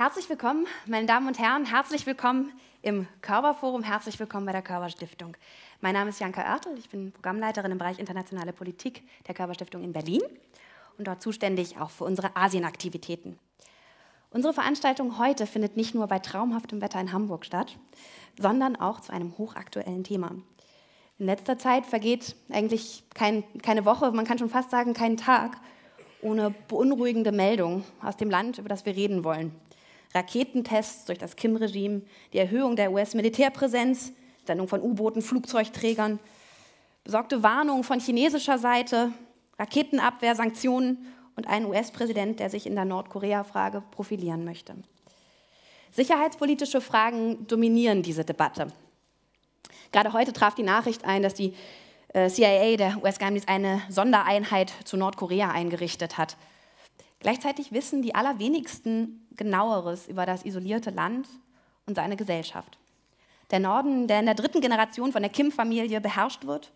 Herzlich willkommen, meine Damen und Herren, herzlich willkommen im Körber-Forum, herzlich willkommen bei der Körber-Stiftung. Mein Name ist Janka Oertel, ich bin Programmleiterin im Bereich internationale Politik der Körber-Stiftung in Berlin und dort zuständig auch für unsere Asienaktivitäten. Unsere Veranstaltung heute findet nicht nur bei traumhaftem Wetter in Hamburg statt, sondern auch zu einem hochaktuellen Thema. In letzter Zeit vergeht eigentlich keine Woche, man kann schon fast sagen keinen Tag, ohne beunruhigende Meldungen aus dem Land, über das wir reden wollen. Raketentests durch das Kim-Regime, die Erhöhung der US-Militärpräsenz, Sendung von U-Booten, Flugzeugträgern, besorgte Warnungen von chinesischer Seite, Raketenabwehr, Sanktionen und einen US-Präsident, der sich in der Nordkorea-Frage profilieren möchte. Sicherheitspolitische Fragen dominieren diese Debatte. Gerade heute traf die Nachricht ein, dass die CIA, der US-Geheimdienst, eine Sondereinheit zu Nordkorea eingerichtet hat. Gleichzeitig wissen die allerwenigsten Genaueres über das isolierte Land und seine Gesellschaft. Der Norden, der in der dritten Generation von der Kim-Familie beherrscht wird,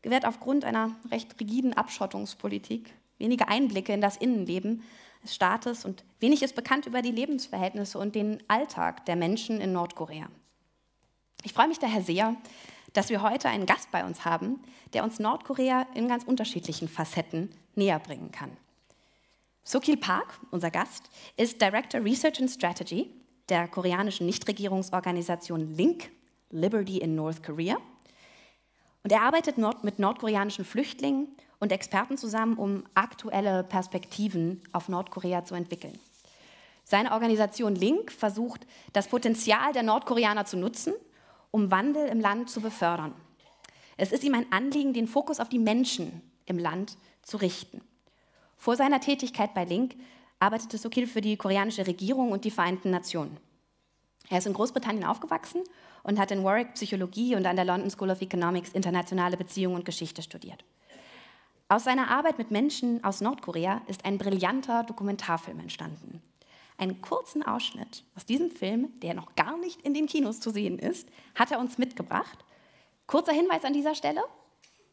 gewährt aufgrund einer recht rigiden Abschottungspolitik wenige Einblicke in das Innenleben des Staates und wenig ist bekannt über die Lebensverhältnisse und den Alltag der Menschen in Nordkorea. Ich freue mich daher sehr, dass wir heute einen Gast bei uns haben, der uns Nordkorea in ganz unterschiedlichen Facetten näher bringen kann. Sokeel Park, unser Gast, ist Director Research and Strategy der koreanischen Nichtregierungsorganisation LINK, Liberty in North Korea. Und er arbeitet mit nordkoreanischen Flüchtlingen und Experten zusammen, um aktuelle Perspektiven auf Nordkorea zu entwickeln. Seine Organisation LINK versucht, das Potenzial der Nordkoreaner zu nutzen, um Wandel im Land zu befördern. Es ist ihm ein Anliegen, den Fokus auf die Menschen im Land zu richten. Vor seiner Tätigkeit bei LINK arbeitete Sokeel für die koreanische Regierung und die Vereinten Nationen. Er ist in Großbritannien aufgewachsen und hat in Warwick Psychologie und an der London School of Economics internationale Beziehungen und Geschichte studiert. Aus seiner Arbeit mit Menschen aus Nordkorea ist ein brillanter Dokumentarfilm entstanden. Einen kurzen Ausschnitt aus diesem Film, der noch gar nicht in den Kinos zu sehen ist, hat er uns mitgebracht. Kurzer Hinweis an dieser Stelle: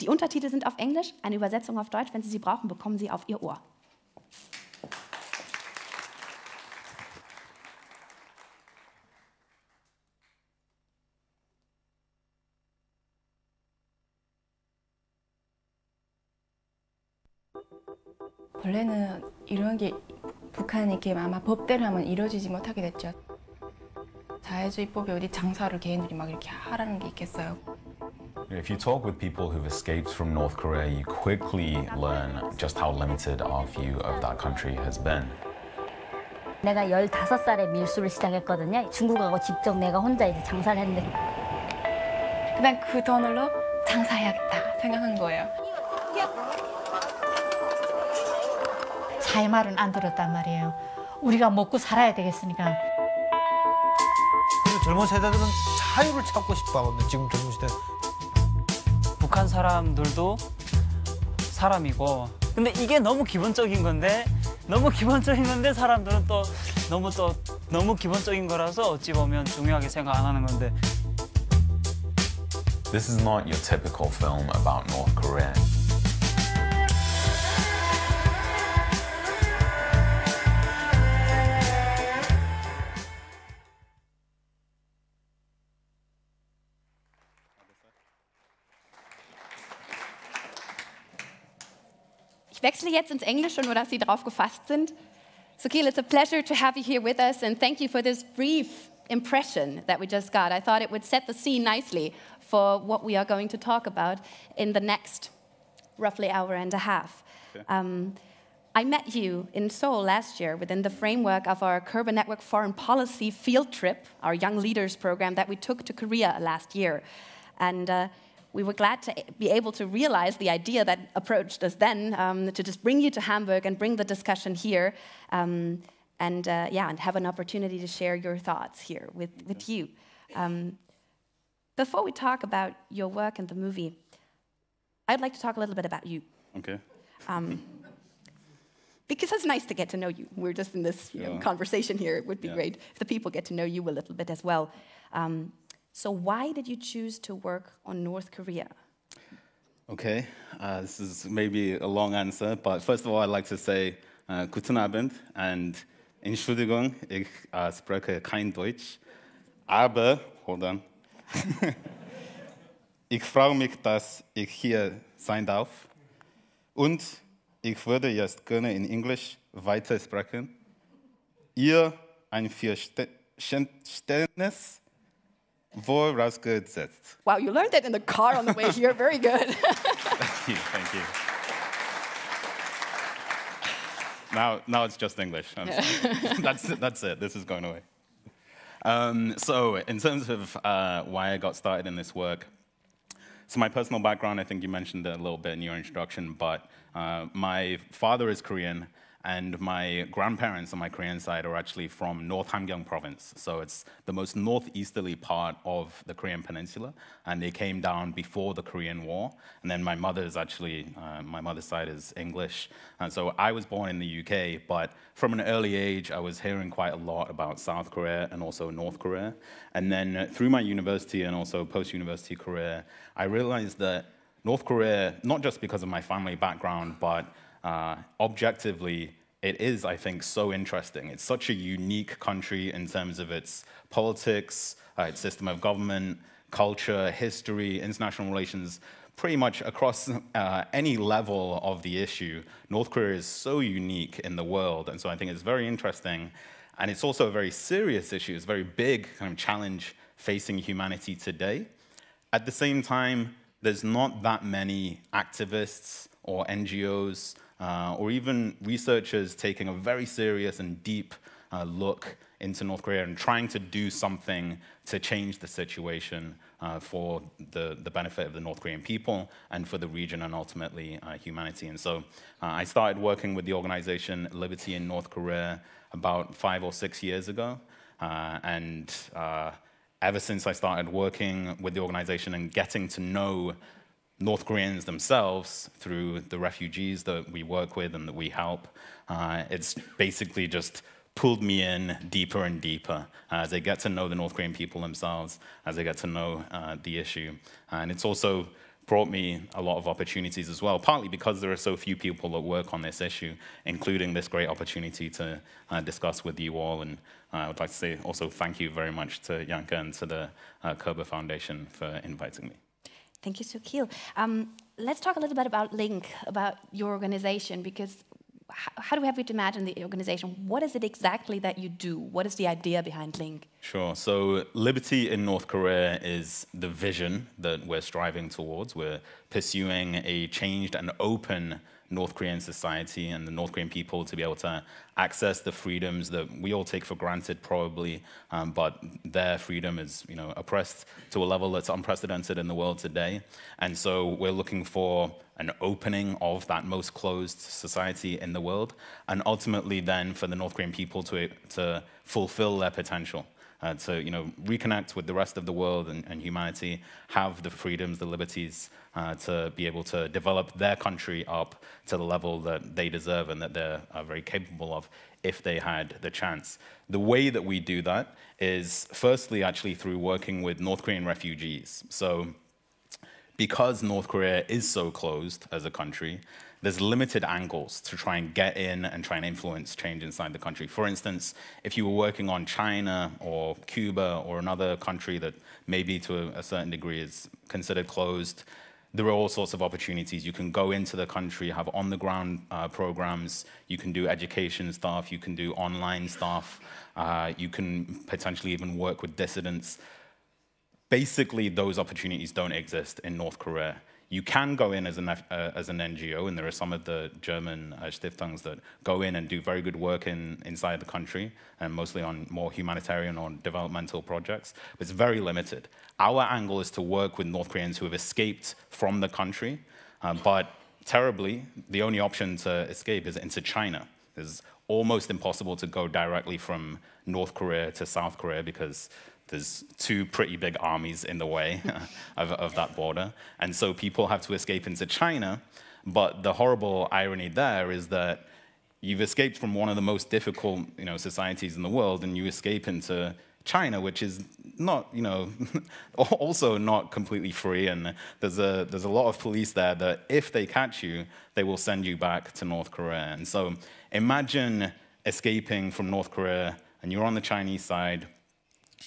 Die Untertitel sind auf Englisch, eine Übersetzung auf Deutsch. Wenn Sie sie brauchen, bekommen Sie auf Ihr Ohr. 원래는 이런 게 북한이 이렇게 아마 법대로 하면 이루어지지 못하게 됐죠. 자해주의법이 어디 장사를 개인들이 막 이렇게 하라는 게 있겠어요. If you talk with people who've escaped from North Korea, you quickly learn just how limited our view of that country has been. 내가 15살에 밀수를 시작했거든요. 중국하고 직접 내가 혼자 이제 장사를 했는데 그냥 그 돈으로 장사해야겠다 생각한 거예요. 자의 말은 안 들었단 말이에요. 우리가 먹고 살아야 되겠으니까. 그리고 젊은 세대들은 자유를 찾고 싶어 하거든요. 지금 젊은 세대. 북한 사람들도 사람이고, 근데 이게 너무 기본적인 건데 사람들은 또 너무 기본적인 거라서 어찌 보면 중요하게 생각 안 하는 건데. This is not your typical film about North Korea. Ich wechsle jetzt ins Englische, nur dass Sie darauf gefasst sind. Sokeel, it's a pleasure to have you here with us, and thank you for this brief impression that we just got. I thought it would set the scene nicely for what we are going to talk about in the next roughly hour and a half. Okay. I met you in Seoul last year within the framework of our Körber Network Foreign Policy field trip, our Young Leaders program that we took to Korea last year. And we were glad to be able to realize the idea that approached us then, to just bring you to Hamburg and bring the discussion here, and have an opportunity to share your thoughts here with you. Before we talk about your work and the movie, I'd like to talk a little bit about you. Okay. Because it's nice to get to know you. We're just in this conversation here. It would be great if the people get to know you a little bit as well. So why did you choose to work on North Korea? Okay, this is maybe a long answer, but first of all, I'd like to say Guten Abend and Entschuldigung, ich spreche kein Deutsch, aber, hold on. Ich freue mich, dass ich hier sein darf. Und ich würde jetzt gerne in Englisch weitersprechen. Ihr ein Verständnis vorausgesetzt. Wow, you learned that in the car on the way here. Very good. Thank you. Now it's just English. That's it. This is going away. So in terms of why I got started in this work, so my personal background, I think you mentioned it a little bit in your introduction, but my father is Korean, and my grandparents on my Korean side are actually from North Hamgyong province. So it's the most northeasterly part of the Korean peninsula, and they came down before the Korean War. And then my mother's actually, my mother's side is English. And so I was born in the UK, but from an early age, I was hearing quite a lot about South Korea and also North Korea. And then through my university and also post-university career, I realized that North Korea, not just because of my family background, but objectively, it is, I think, so interesting. It's such a unique country in terms of its politics, its system of government, culture, history, international relations, pretty much across any level of the issue. North Korea is so unique in the world, and so I think it's very interesting. And it's also a very serious issue. It's a very big kind of challenge facing humanity today. At the same time, there's not that many activists or NGOs or even researchers taking a very serious and deep look into North Korea and trying to do something to change the situation for the benefit of the North Korean people and for the region and ultimately humanity. And so I started working with the organization Liberty in North Korea about 5 or 6 years ago. Ever since I started working with the organization and getting to know North Koreans themselves through the refugees that we work with and that we help, it's basically just pulled me in deeper and deeper as I get to know the North Korean people themselves, as I get to know the issue. And it's also brought me a lot of opportunities as well, partly because there are so few people that work on this issue, including this great opportunity to discuss with you all. And I would like to say also thank you very much to Janka and to the Körber Foundation for inviting me. Thank you, Sokeel. Let's talk a little bit about Link, about your organization, because how do we have you to imagine the organization? What is it exactly that you do? What is the idea behind Link? Sure. So Liberty in North Korea is the vision that we're striving towards. We're pursuing a changed and open North Korean society and the North Korean people to be able to access the freedoms that we all take for granted probably, but their freedom is, oppressed to a level that's unprecedented in the world today. And so we're looking for an opening of that most closed society in the world, and ultimately then for the North Korean people to fulfill their potential. To reconnect with the rest of the world and humanity, have the freedoms, the liberties to be able to develop their country up to the level that they deserve and that they're very capable of if they had the chance. The way that we do that is firstly actually through working with North Korean refugees. So because North Korea is so closed as a country, there's limited angles to try and get in and try and influence change inside the country. For instance, if you were working on China or Cuba or another country that maybe to a certain degree is considered closed, there are all sorts of opportunities. You can go into the country, have on-the-ground programs, you can do education stuff, you can do online stuff, you can potentially even work with dissidents. Basically, those opportunities don't exist in North Korea. You can go in as an NGO, and there are some of the German Stiftungen that go in and do very good work inside the country, and mostly on more humanitarian or developmental projects. But it's very limited. Our angle is to work with North Koreans who have escaped from the country, but terribly, the only option to escape is into China. It's almost impossible to go directly from North Korea to South Korea because there's two pretty big armies in the way of that border. And so people have to escape into China. But the horrible irony there is that you've escaped from one of the most difficult societies in the world, and you escape into China, which is not, also not completely free. And there's a lot of police there that if they catch you, they will send you back to North Korea. And so imagine escaping from North Korea and you're on the Chinese side,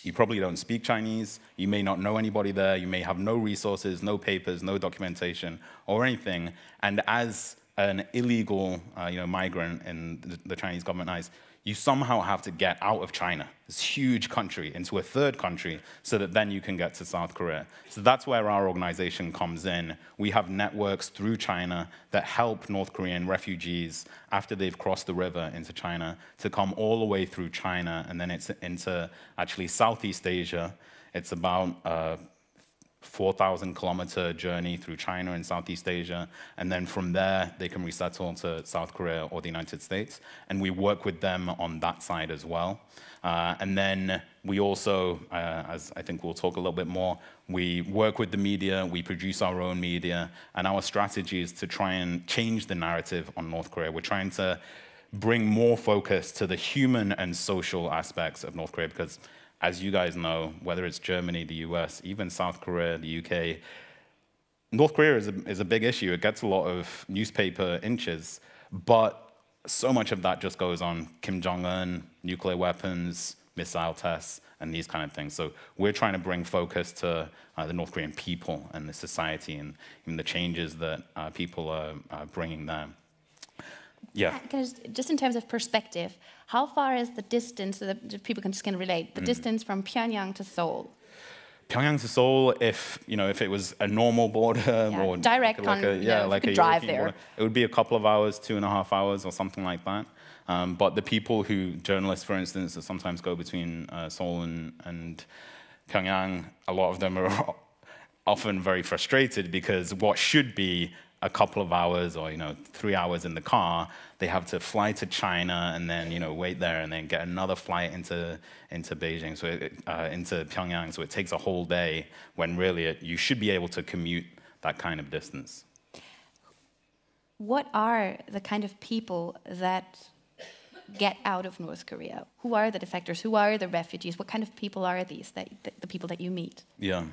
you probably don't speak Chinese, you may not know anybody there, you may have no resources, no papers, no documentation or anything, and as an illegal migrant in the Chinese government eyes, you somehow have to get out of China, this huge country, into a third country, so that then you can get to South Korea. So that's where our organization comes in. We have networks through China that help North Korean refugees, after they've crossed the river into China, to come all the way through China, and then it's into actually Southeast Asia. It's about 4,000-kilometer journey through China and Southeast Asia, and then from there they can resettle to South Korea or the United States, and we work with them on that side as well. And then we also, as I think we'll talk a little bit more, we work with the media, we produce our own media, and our strategy is to try and change the narrative on North Korea. We're trying to bring more focus to the human and social aspects of North Korea, because as you guys know, whether it's Germany, the US, even South Korea, the UK, North Korea is a big issue. It gets a lot of newspaper inches, but so much of that just goes on Kim Jong-un, nuclear weapons, missile tests, and these kind of things. So we're trying to bring focus to the North Korean people and the society and even the changes that people are bringing there. Yeah. Just in terms of perspective, how far is the distance, so that people can relate, the distance from Pyongyang to Seoul? Pyongyang to Seoul, if it was a normal border or direct like a drive there, border, it would be a couple of hours, 2.5 hours, or something like that. But the people journalists, for instance, that sometimes go between Seoul and Pyongyang, a lot of them are often very frustrated because what should be a couple of hours or 3 hours in the car, they have to fly to China and then wait there and then get another flight into Beijing, so into Pyongyang. So it takes a whole day when really you should be able to commute that kind of distance. What are the kind of people that get out of North Korea? Who are the defectors? Who are the refugees? What kind of people are these, the people that you meet? Yeah.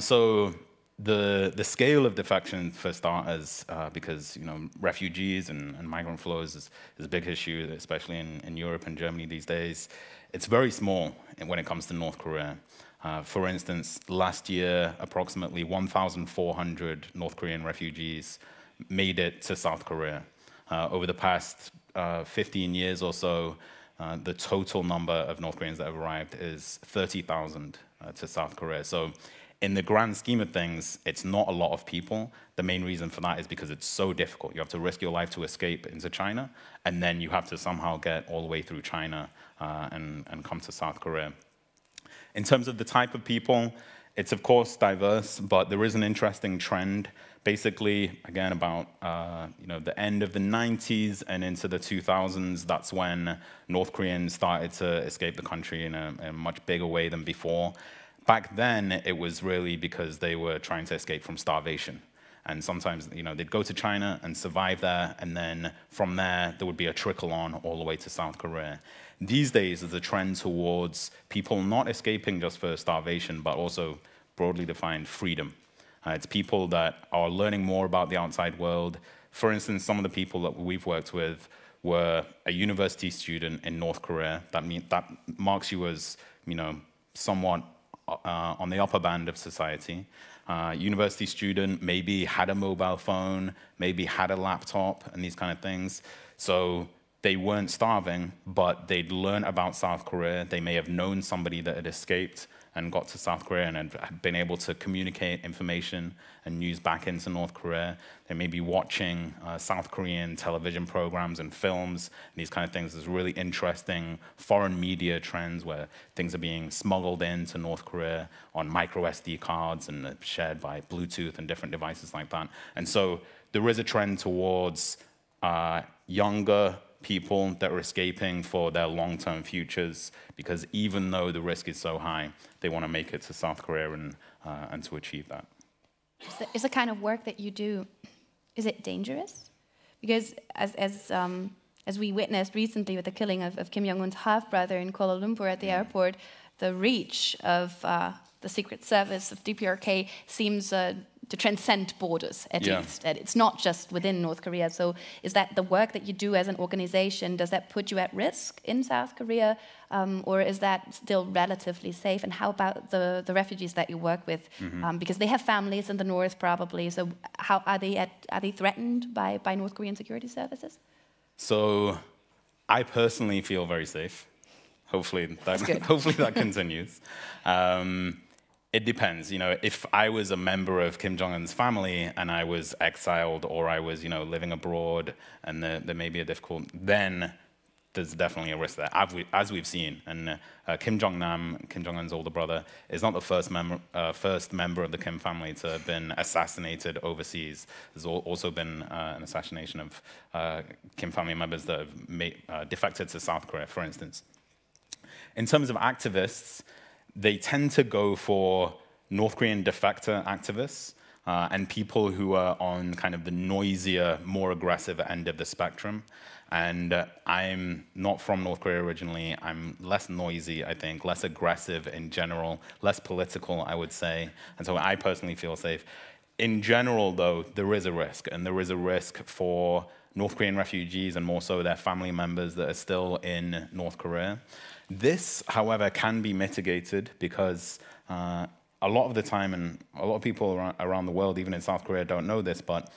So the scale of defection, for starters, because refugees and migrant flows is a big issue, especially in Europe and Germany these days. It's very small when it comes to North Korea. For instance, last year, approximately 1,400 North Korean refugees made it to South Korea. Over the past 15 years or so, the total number of North Koreans that have arrived is 30,000 to South Korea. So in the grand scheme of things, it's not a lot of people. The main reason for that is because it's so difficult. You have to risk your life to escape into China, and then you have to somehow get all the way through China and come to South Korea. In terms of the type of people, it's of course diverse, but there is an interesting trend. Basically, again, about the end of the 90s and into the 2000s, that's when North Koreans started to escape the country in a much bigger way than before. Back then, it was really because they were trying to escape from starvation. And sometimes, they'd go to China and survive there, and then from there would be a trickle on all the way to South Korea. These days, there's a trend towards people not escaping just for starvation, but also, broadly defined, freedom. It's people that are learning more about the outside world. For instance, some of the people that we've worked with were a university student in North Korea. That marks you as, somewhat on the upper band of society. University student maybe had a mobile phone, maybe had a laptop, and these kind of things. So they weren't starving, but they'd learned about South Korea. They may have known somebody that had escaped and got to South Korea and had been able to communicate information and news back into North Korea. They may be watching South Korean television programs and films, and these kind of things. There's really interesting foreign media trends where things are being smuggled into North Korea on micro SD cards and shared by Bluetooth and different devices like that. And so there is a trend towards younger people that are escaping for their long-term futures, because even though the risk is so high, they want to make it to South Korea and to achieve that. Is the kind of work that you do, is it dangerous? Because as we witnessed recently with the killing of Kim Jong-un's half-brother in Kuala Lumpur at the airport, the reach of the Secret Service of DPRK seems to transcend borders, at Yeah. least. That it's not just within North Korea. So is that the work that you do as an organization, does that put you at risk in South Korea? Or is that still relatively safe? And how about the refugees that you work with? Because they have families in the north, probably. So how are they threatened by North Korean security services? So I personally feel very safe. Hopefully that continues. It depends. If I was a member of Kim Jong-un's family and I was exiled, or I was, living abroad, and there may be a difficult, then there's definitely a risk there, as we've seen. And Kim Jong-nam, Kim Jong-un's older brother, is not the first member of the Kim family to have been assassinated overseas. There's also been an assassination of Kim family members that have defected to South Korea, for instance. In terms of activists, they tend to go for North Korean defector activists and people who are on kind of the noisier, more aggressive end of the spectrum. And I'm not from North Korea originally. I'm less noisy, I think, less aggressive in general, less political, I would say. And so I personally feel safe. In general, though, there is a risk. And there is a risk for North Korean refugees and more so their family members that are still in North Korea. This, however, can be mitigated because a lot of the time, and a lot of people around the world, even in South Korea, don't know this, but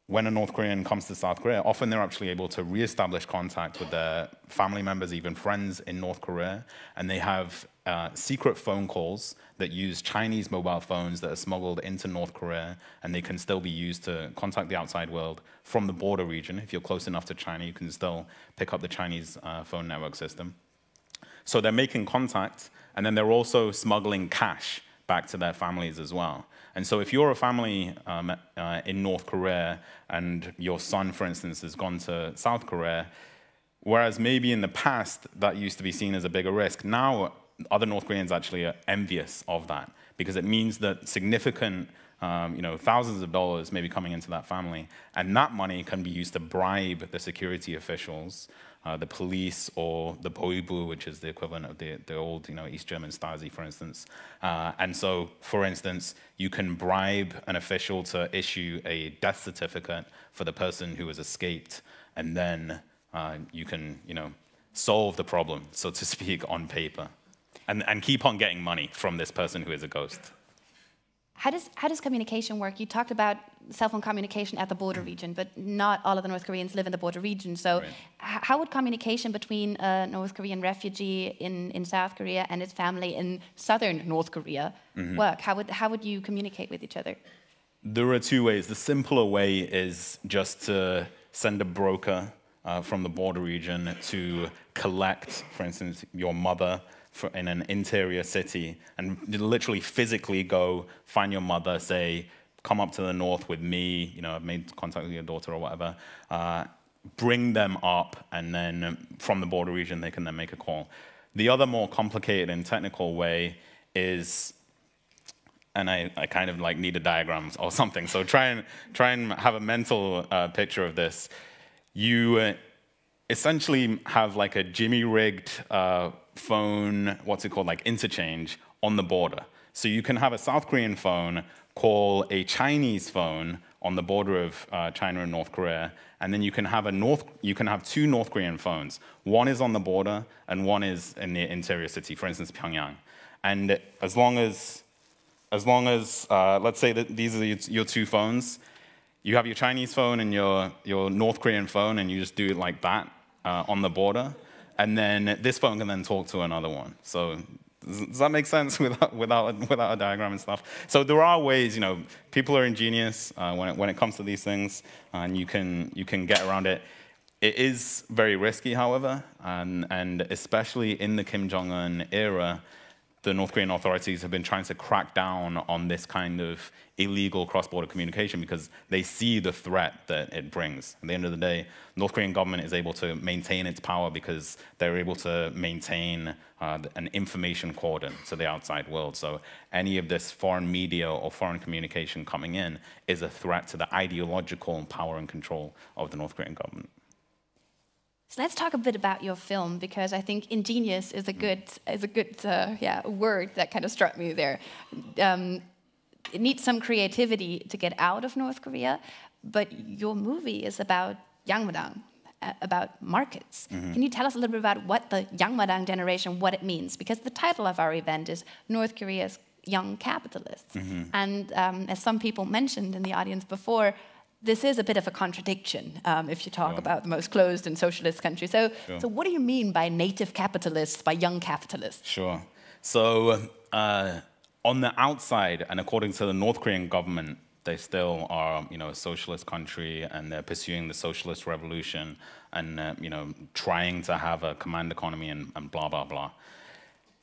when a North Korean comes to South Korea, often they're actually able to reestablish contact with their family members, even friends in North Korea, and they have secret phone calls that use Chinese mobile phones that are smuggled into North Korea, and they can still be used to contact the outside world from the border region. If you're close enough to China, you can still pick up the Chinese phone network system. So they're making contact, and then they're also smuggling cash back to their families as well. And so if you're a family in North Korea and your son, for instance, has gone to South Korea, whereas maybe in the past that used to be seen as a bigger risk, now other North Koreans actually are envious of that because it means that significant thousands of dollars may be coming into that family, and that money can be used to bribe the security officials, the police, or the Boibu, which is the equivalent of the old, East German Stasi, for instance. And so, for instance, you can bribe an official to issue a death certificate for the person who has escaped, and then you can, solve the problem, so to speak, on paper, and keep on getting money from this person who is a ghost. How does communication work? You talked about cell phone communication at the border region, but not all of the North Koreans live in the border region. So Right. How would communication between a North Korean refugee in South Korea and his family in southern North Korea work? How would you communicate with each other? There are two ways. The simpler way is just to send a broker from the border region to collect, for instance, your mother in an interior city, and literally physically go find your mother, say, come up to the north with me, I've made contact with your daughter or whatever, bring them up, and then from the border region, they can then make a call. The other more complicated and technical way is, and I kind of need a diagram or something, so try and have a mental picture of this. You essentially have a jimmy-rigged phone, interchange on the border. So you can have a South Korean phone call a Chinese phone on the border of China and North Korea, and then you can have two North Korean phones. One is on the border, and one is in the interior city, for instance, Pyongyang. And as long as let's say that these are your two phones, you have your Chinese phone and your North Korean phone, and you just do it like that on the border. And then this phone can then talk to another one. So does that make sense without a diagram and stuff? So there are ways, people are ingenious when it comes to these things, and you can get around it. It is very risky, however, and especially in the Kim Jong-un era, the North Korean authorities have been trying to crack down on this kind of illegal cross-border communication because they see the threat that it brings. At the end of the day, the North Korean government is able to maintain its power because they're able to maintain an information cordon to the outside world. So any of this foreign media or foreign communication coming in is a threat to the ideological power and control of the North Korean government. So let's talk a bit about your film, because I think ingenious is a good word that kind of struck me there. it needs some creativity to get out of North Korea, but your movie is about Yangmadang, about markets. Can you tell us a little bit about what the Yangmadang generation, what it means? Because the title of our event is North Korea's Young Capitalists. And as some people mentioned in the audience before, this is a bit of a contradiction if you talk about the most closed and socialist country. So what do you mean by native capitalists, by young capitalists? Sure. So on the outside, and according to the North Korean government, they still are, a socialist country, and they're pursuing the socialist revolution, and trying to have a command economy and blah blah blah.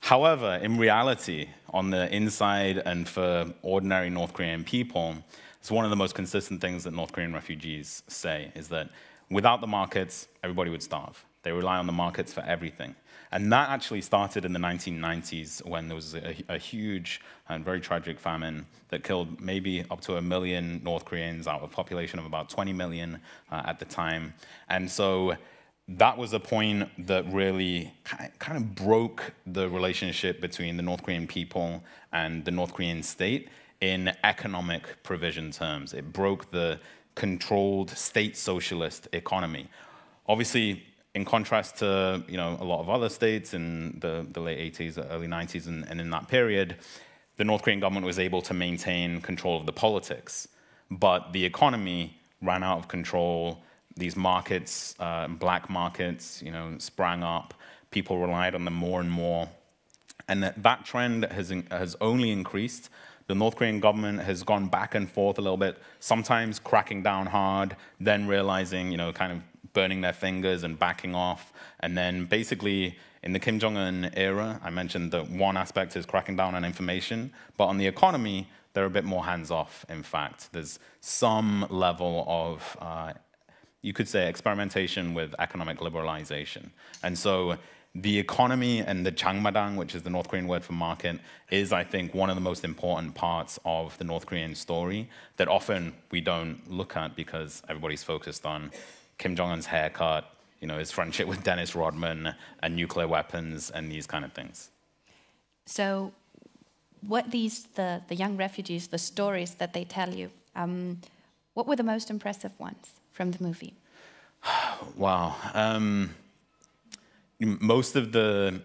However, in reality, on the inside and for ordinary North Korean people, it's one of the most consistent things that North Korean refugees say, is that without the markets, everybody would starve. They rely on the markets for everything. And that actually started in the 1990s when there was a huge and very tragic famine that killed maybe up to 1 million North Koreans out of a population of about 20 million at the time. And so that was a point that really kind of broke the relationship between the North Korean people and the North Korean state in economic provision terms. It broke the controlled state socialist economy. Obviously, in contrast to a lot of other states in the late 80s, early 90s, and in that period, the North Korean government was able to maintain control of the politics. But the economy ran out of control. These markets, black markets, sprang up. People relied on them more and more. And that trend has only increased. The North Korean government has gone back and forth a little bit, sometimes cracking down hard, then realizing, kind of burning their fingers and backing off. And then basically in the Kim Jong-un era, I mentioned that one aspect is cracking down on information, but on the economy, they're a bit more hands-off, in fact. There's some level of, you could say, experimentation with economic liberalization. And so the economy and the Jangmadang, which is the North Korean word for market, is, I think, one of the most important parts of the North Korean story that often we don't look at because everybody's focused on Kim Jong-un's haircut, his friendship with Dennis Rodman, and nuclear weapons, and these kind of things. So what the young refugees, the stories that they tell you, what were the most impressive ones from the movie? Wow. Most of the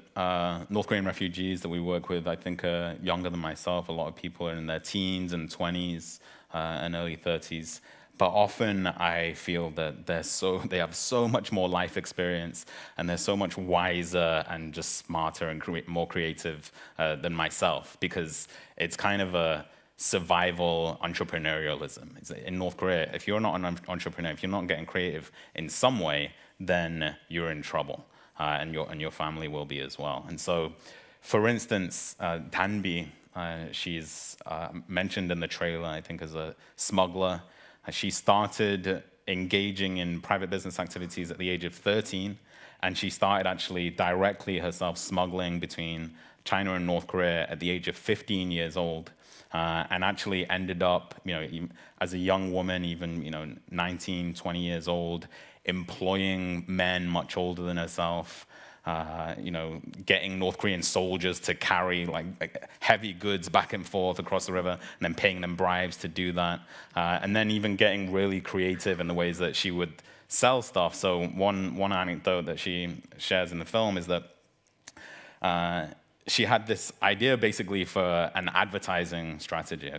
North Korean refugees that we work with, I think, are younger than myself. A lot of people are in their teens and 20s and early 30s. But often I feel that they have so much more life experience, and they're so much wiser and just smarter and more creative than myself, because it's kind of a survival entrepreneurialism. In North Korea, if you're not an entrepreneur, if you're not getting creative in some way, then you're in trouble, and your family will be as well. And so, for instance, Danbi, she's mentioned in the trailer, I think, as a smuggler. She started engaging in private business activities at the age of 13, and she started actually directly herself smuggling between China and North Korea at the age of 15 years old, and actually ended up, as a young woman, even 19, 20 years old, employing men much older than herself, getting North Korean soldiers to carry like heavy goods back and forth across the river, and then paying them bribes to do that, and then even getting really creative in the ways that she would sell stuff. So one anecdote that she shares in the film is that she had this idea basically for an advertising strategy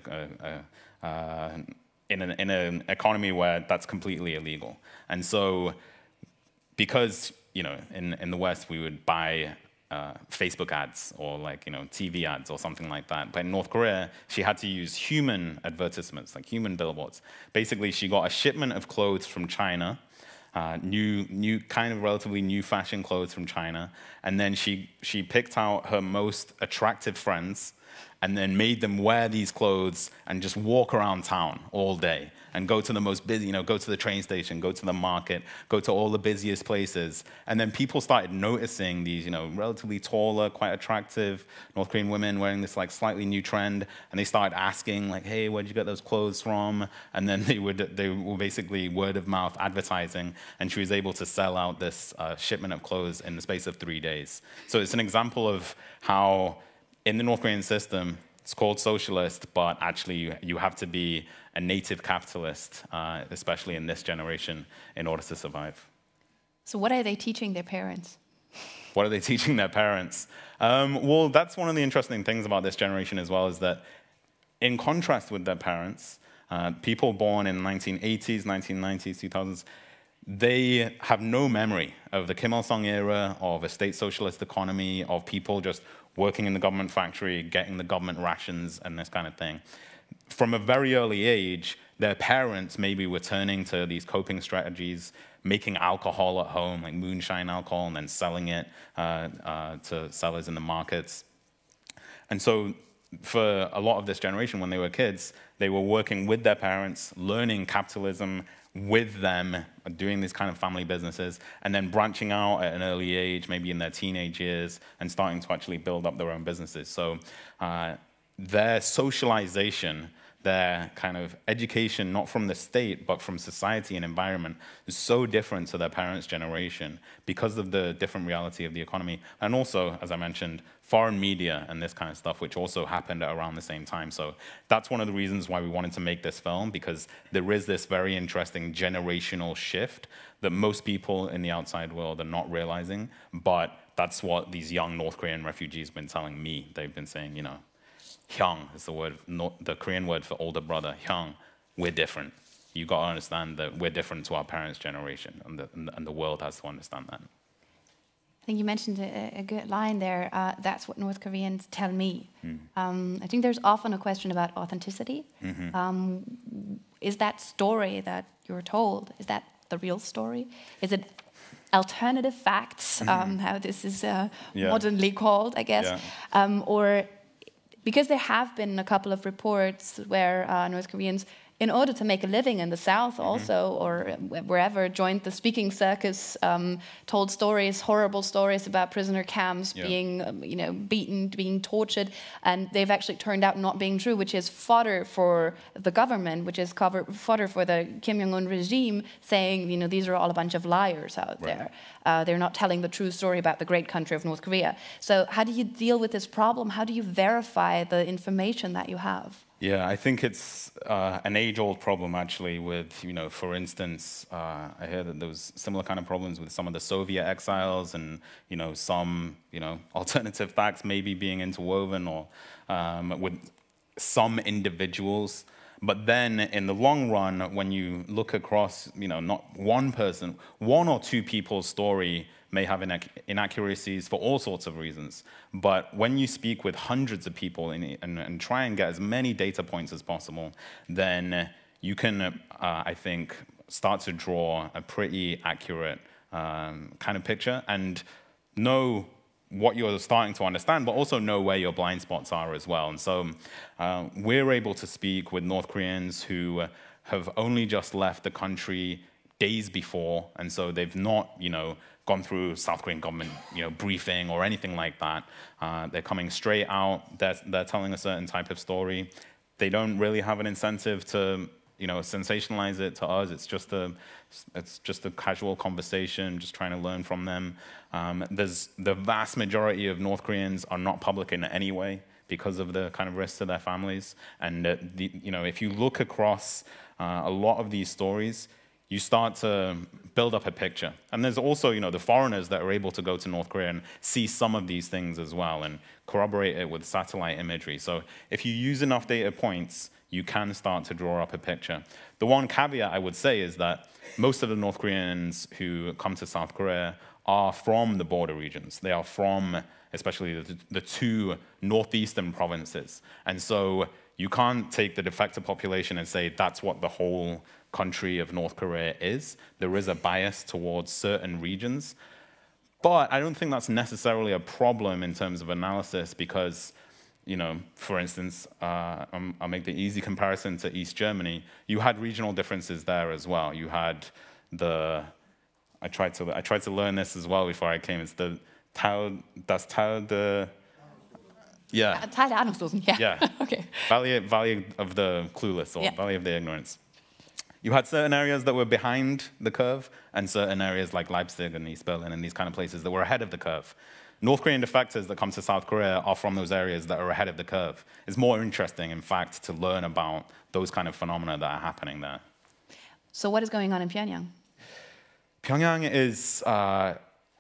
in an economy where that's completely illegal. And so because in the West, we would buy Facebook ads or TV ads or something like that. But in North Korea, she had to use human advertisements, like human billboards. Basically, she got a shipment of clothes from China, new kind of relatively new fashion clothes from China, and then she picked out her most attractive friends and then made them wear these clothes and just walk around town all day and go to the most busy, go to the train station, go to the market, go to all the busiest places. And then people started noticing these, relatively taller, quite attractive North Korean women wearing this slightly new trend. And they started asking hey, where'd you get those clothes from? And then they were basically word of mouth advertising. And she was able to sell out this shipment of clothes in the space of 3 days. So it's an example of how in the North Korean system, it's called socialist, but actually you have to be a native capitalist, especially in this generation, in order to survive. So what are they teaching their parents? What are they teaching their parents? Well, that's one of the interesting things about this generation as well, is that in contrast with their parents, people born in 1980s, 1990s, 2000s, they have no memory of the Kim Il-sung era, of a state socialist economy, of people just working in the government factory, getting the government rations and this kind of thing. From a very early age, their parents maybe were turning to these coping strategies, making alcohol at home, like moonshine alcohol, and then selling it to sellers in the markets. And so for a lot of this generation, when they were kids, they were working with their parents, learning capitalism with them, doing these kind of family businesses, and then branching out at an early age, maybe in their teenage years, and starting to actually build up their own businesses. So their socialization, their kind of education, not from the state, but from society and environment, is so different to their parents' generation because of the different reality of the economy. And also, as I mentioned, foreign media and this kind of stuff, which also happened at around the same time. So that's one of the reasons why we wanted to make this film, because there is this very interesting generational shift that most people in the outside world are not realizing, but that's what these young North Korean refugees have been telling me. They've been saying, you know, Hyung is the Korean word for older brother. Hyung, we're different. You got to understand that we're different to our parents' generation, and the world has to understand that. I think you mentioned a good line there. That's what North Koreans tell me. I think there's often a question about authenticity. Is that story that you're told, is that the real story? Is it alternative facts, how this is modernly called, I guess? Or because there have been a couple of reports where North Koreans, in order to make a living in the South also, or wherever, joined the speaking circus, told stories, horrible stories about prisoner camps being beaten, being tortured, and they've actually turned out not being true, which is fodder for the government, which is fodder for the Kim Jong-un regime, saying, these are all a bunch of liars out there. They're not telling the true story about the great country of North Korea. So how do you deal with this problem? How do you verify the information that you have? Yeah, I think it's an age-old problem, actually, with, for instance, I hear that there was similar kind of problems with some of the Soviet exiles and, some, alternative facts maybe being interwoven, or with some individuals. But then in the long run, when you look across, not one person, one or two people's story may have inaccuracies for all sorts of reasons. But when you speak with hundreds of people and try and get as many data points as possible, then you can, I think, start to draw a pretty accurate kind of picture and know what you're starting to understand, but also know where your blind spots are as well. And so we're able to speak with North Koreans who have only just left the country days before, and so they've not, gone through South Korean government, briefing or anything like that. They're coming straight out. They're telling a certain type of story. They don't really have an incentive to, sensationalize it to us. It's just a casual conversation, just trying to learn from them. There's the vast majority of North Koreans are not public in any way because of the kind of risks to their families. And if you look across a lot of these stories, you start to build up a picture. And there's also, the foreigners that are able to go to North Korea and see some of these things as well and corroborate it with satellite imagery. So if you use enough data points, you can start to draw up a picture. The one caveat I would say is that most of the North Koreans who come to South Korea are from the border regions. They are from, especially the two northeastern provinces. And so you can't take the de facto population and say that's what the whole country of North Korea is. There is a bias towards certain regions. But I don't think that's necessarily a problem in terms of analysis because, for instance, I'll make the easy comparison to East Germany. You had regional differences there as well. You had I tried to learn this as well before I came. It's the Teil der Ahnungslosen, yeah. Okay. Valley of the clueless, or Valley of the ignorance. You had certain areas that were behind the curve and certain areas like Leipzig and East Berlin and these kind of places that were ahead of the curve. North Korean defectors that come to South Korea are from those areas that are ahead of the curve. It's more interesting, in fact, to learn about those kind of phenomena that are happening there. So what is going on in Pyongyang? Pyongyang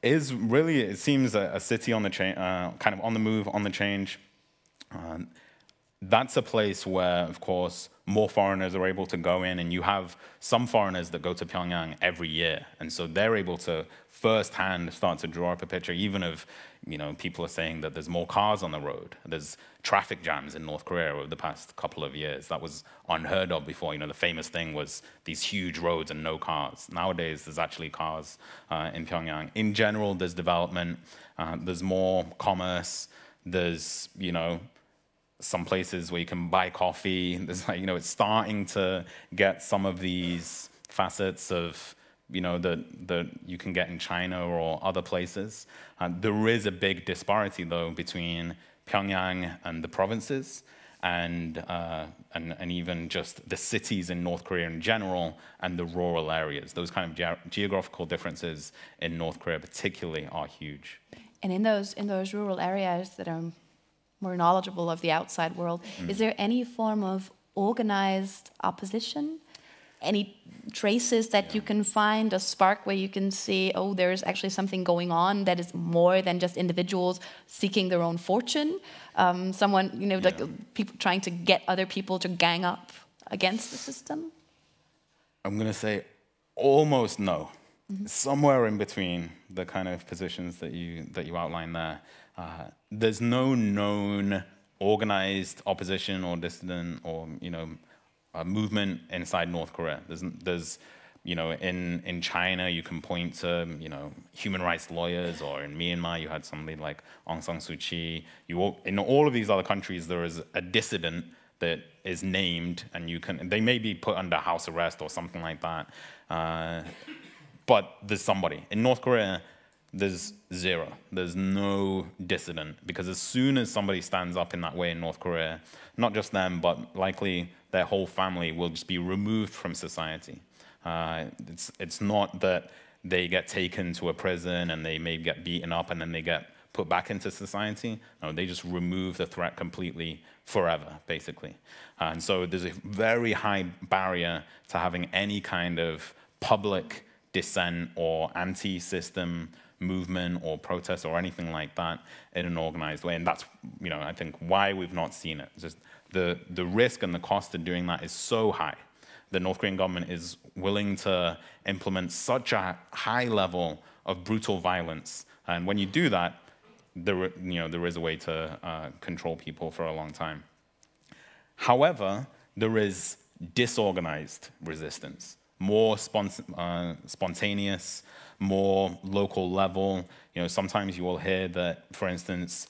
is really, it seems, a city on the kind of on the move, on the change. That's a place where, of course, more foreigners are able to go in, and you have some foreigners that go to Pyongyang every year, and so they're able to firsthand start to draw up a picture, even of, people are saying that there's more cars on the road. There's traffic jams in North Korea over the past couple of years. That was unheard of before. The famous thing was these huge roads and no cars. Nowadays, there's actually cars in Pyongyang. In general, there's development. There's more commerce. There's, some places where you can buy coffee. There's it's starting to get some of these facets of, that you can get in China or other places. There is a big disparity, though, between Pyongyang and the provinces, and even just the cities in North Korea in general, and the rural areas. Those kind of geographical differences in North Korea particularly are huge. And in those rural areas that are more knowledgeable of the outside world, is there any form of organized opposition? Any traces that you can find, a spark where you can see, oh, there's actually something going on that is more than just individuals seeking their own fortune? Someone, like people trying to get other people to gang up against the system? I'm going to say almost no. Somewhere in between the kind of positions that you outline there. There's no known organized opposition or dissident or a movement inside North Korea. There's in China you can point to human rights lawyers, or in Myanmar you had somebody like Aung San Suu Kyi. In all of these other countries there is a dissident that is named, and they may be put under house arrest or something like that. But there's somebody. In North Korea, there's zero. There's no dissident, because as soon as somebody stands up in that way in North Korea, not just them, but likely their whole family will just be removed from society. It's not that they get taken to a prison and they may get beaten up and then they get put back into society. No, they just remove the threat completely forever, basically. And so there's a very high barrier to having any kind of public dissent or anti-system movement or protest or anything like that in an organized way. And that's, I think why we've not seen it. Just the risk and the cost of doing that is so high. The North Korean government is willing to implement such a high level of brutal violence. And when you do that, there is a way to control people for a long time. However, there is disorganized resistance, more spontaneous, more local level. Sometimes you will hear that, for instance,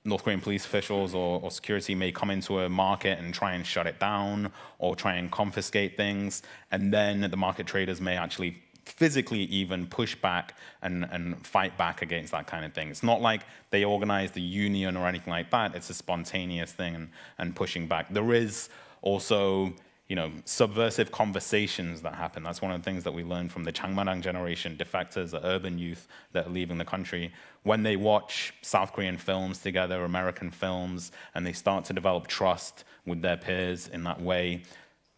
North Korean police officials or security may come into a market and try and shut it down or try and confiscate things, and then the market traders may actually physically even push back and fight back against that kind of thing. It's not like they organize the union or anything like that. It's a spontaneous thing and pushing back. There is also subversive conversations that happen. That's one of the things that we learned from the Changmarang generation, defectors, the urban youth that are leaving the country. When they watch South Korean films together, American films, and they start to develop trust with their peers in that way,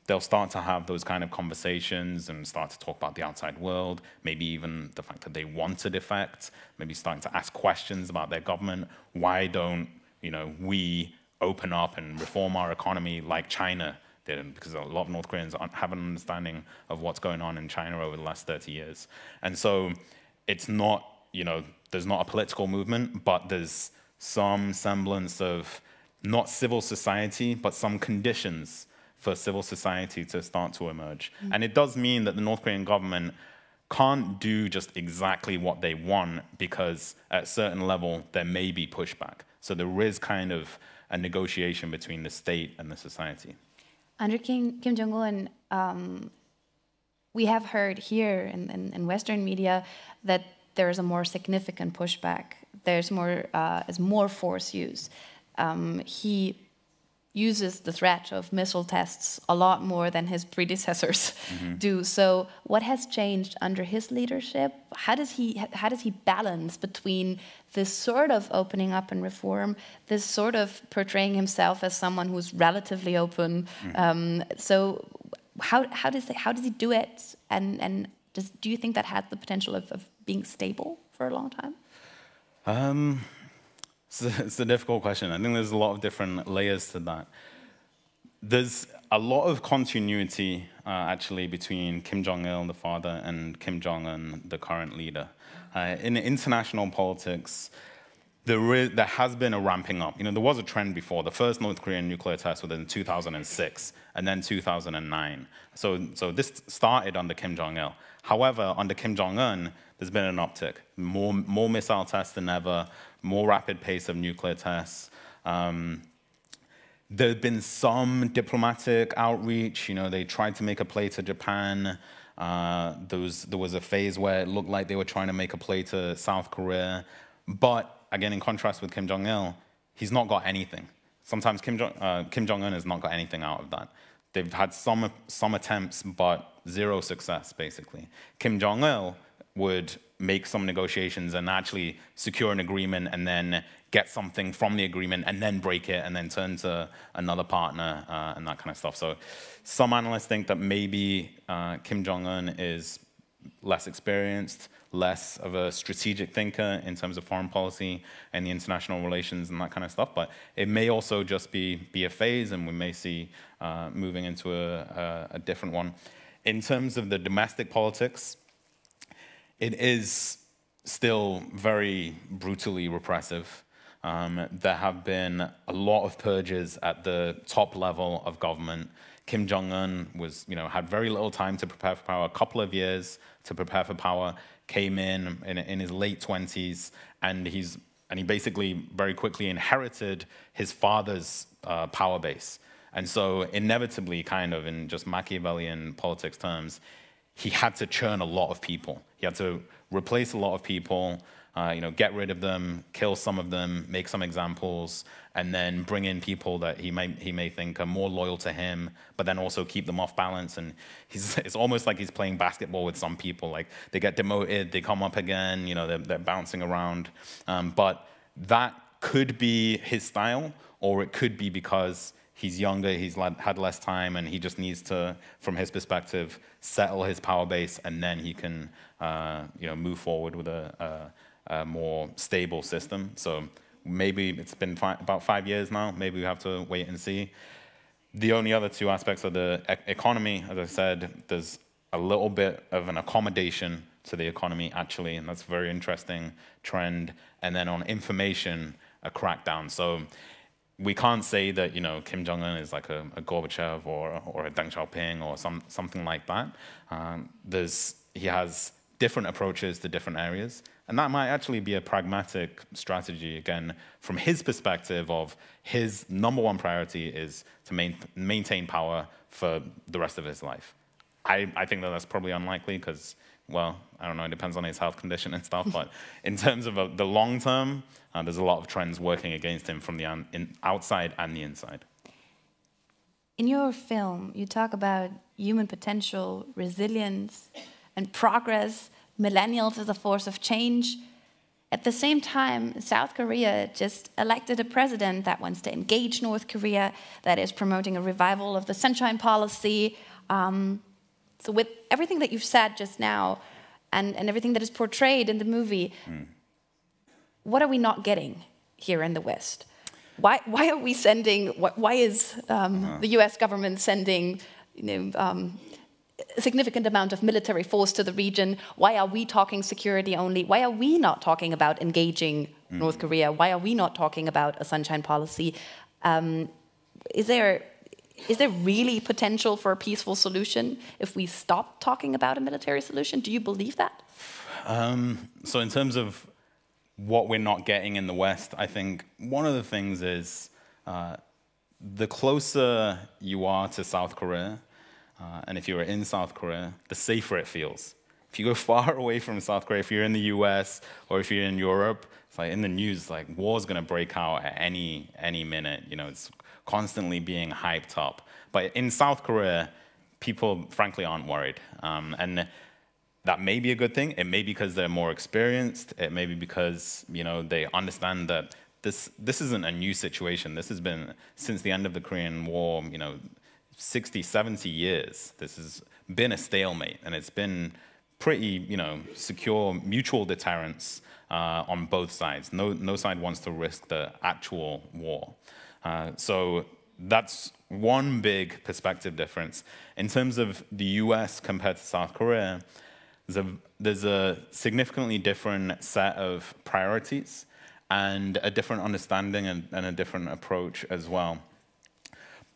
they'll start to have those kind of conversations and start to talk about the outside world, maybe even the fact that they want to defect, maybe starting to ask questions about their government. Why don't we open up and reform our economy like China did? Because a lot of North Koreans have an understanding of what's going on in China over the last 30 years. And so it's not, there's not a political movement, but there's some semblance of not civil society, but some conditions for civil society to start to emerge. And it does mean that the North Korean government can't do just exactly what they want, because at a certain level there may be pushback. So there is kind of a negotiation between the state and the society. Under Kim Jong-un, we have heard here in Western media that there is a more significant pushback. There's more force used. He uses the threat of missile tests a lot more than his predecessors do. So what has changed under his leadership? How does he balance between this sort of opening up and reform, this sort of portraying himself as someone who's relatively open? So how does he do it? And do you think that has the potential of being stable for a long time? It's a difficult question. I think there's a lot of different layers to that. There's a lot of continuity, actually, between Kim Jong-il, the father, and Kim Jong-un, the current leader. In international politics, there has been a ramping up. There was a trend before. The first North Korean nuclear test was in 2006, and then 2009. So this started under Kim Jong-il. However, under Kim Jong-un, there's been an uptick. More missile tests than ever, more rapid pace of nuclear tests. There's been some diplomatic outreach. They tried to make a play to Japan. There was a phase where it looked like they were trying to make a play to South Korea. But again, in contrast with Kim Jong-il, he's not got anything. Sometimes Kim Jong-un has not got anything out of that. They've had some attempts, but zero success, basically. Kim Jong-il would make some negotiations and actually secure an agreement and then get something from the agreement and then break it and then turn to another partner and that kind of stuff. So some analysts think that maybe Kim Jong-un is less experienced, less of a strategic thinker in terms of foreign policy and the international relations and that kind of stuff. But it may also just be a phase, and we may see moving into a different one. In terms of the domestic politics, it is still very brutally repressive. There have been a lot of purges at the top level of government. Kim Jong-un had very little time to prepare for power, a couple of years to prepare for power, came in his late 20s, and he basically very quickly inherited his father's power base. And so inevitably, kind of in just Machiavellian politics terms, he had to churn a lot of people. He had to replace a lot of people, get rid of them, kill some of them, make some examples, and then bring in people that he may think are more loyal to him, but then also keep them off balance. And it's almost like he's playing basketball with some people. Like, they get demoted, they come up again, they're bouncing around. But that could be his style, or it could be because he's younger, he's had less time, and he just needs to, from his perspective, settle his power base, and then he can move forward with a more stable system. So maybe it's been about 5 years now. Maybe we have to wait and see. The only other two aspects of the economy, as I said, there's a little bit of an accommodation to the economy, actually, and that's a very interesting trend. And then on information, a crackdown. So we can't say that Kim Jong-un is like a Gorbachev or a Deng Xiaoping or something like that. He has different approaches to different areas, and that might actually be a pragmatic strategy, again, from his perspective of his number one priority is to maintain power for the rest of his life. I think that's probably unlikely because, well, I don't know, it depends on his health condition and stuff, but in terms of the long term, there's a lot of trends working against him from the outside and the inside. In your film, you talk about human potential, resilience, and progress, millennials as a force of change. At the same time, South Korea just elected a president that wants to engage North Korea, that is promoting a revival of the Sunshine Policy. So with everything that you've said just now, and everything that is portrayed in the movie, what are we not getting here in the West? Why are we sending? Why is the U.S. government sending a significant amount of military force to the region? Why are we talking security only? Why are we not talking about engaging North Korea? Why are we not talking about a Sunshine Policy? Is there really potential for a peaceful solution if we stop talking about a military solution? Do you believe that? So in terms of what we're not getting in the West, I think one of the things is the closer you are to South Korea, and if you're in South Korea, the safer it feels. If you go far away from South Korea, if you're in the US or if you're in Europe, it's like in the news, like war's going to break out at any minute. It's constantly being hyped up. But in South Korea, people frankly aren't worried. And that may be a good thing. It may be because they're more experienced. It may be because, you know, they understand that this isn't a new situation. This has been since the end of the Korean War, you know, 60, 70 years. This has been a stalemate, and it's been pretty, you know, secure mutual deterrence on both sides. No side wants to risk the actual war. So that's one big perspective difference. In terms of the US compared to South Korea, there's a significantly different set of priorities and a different understanding and a different approach as well.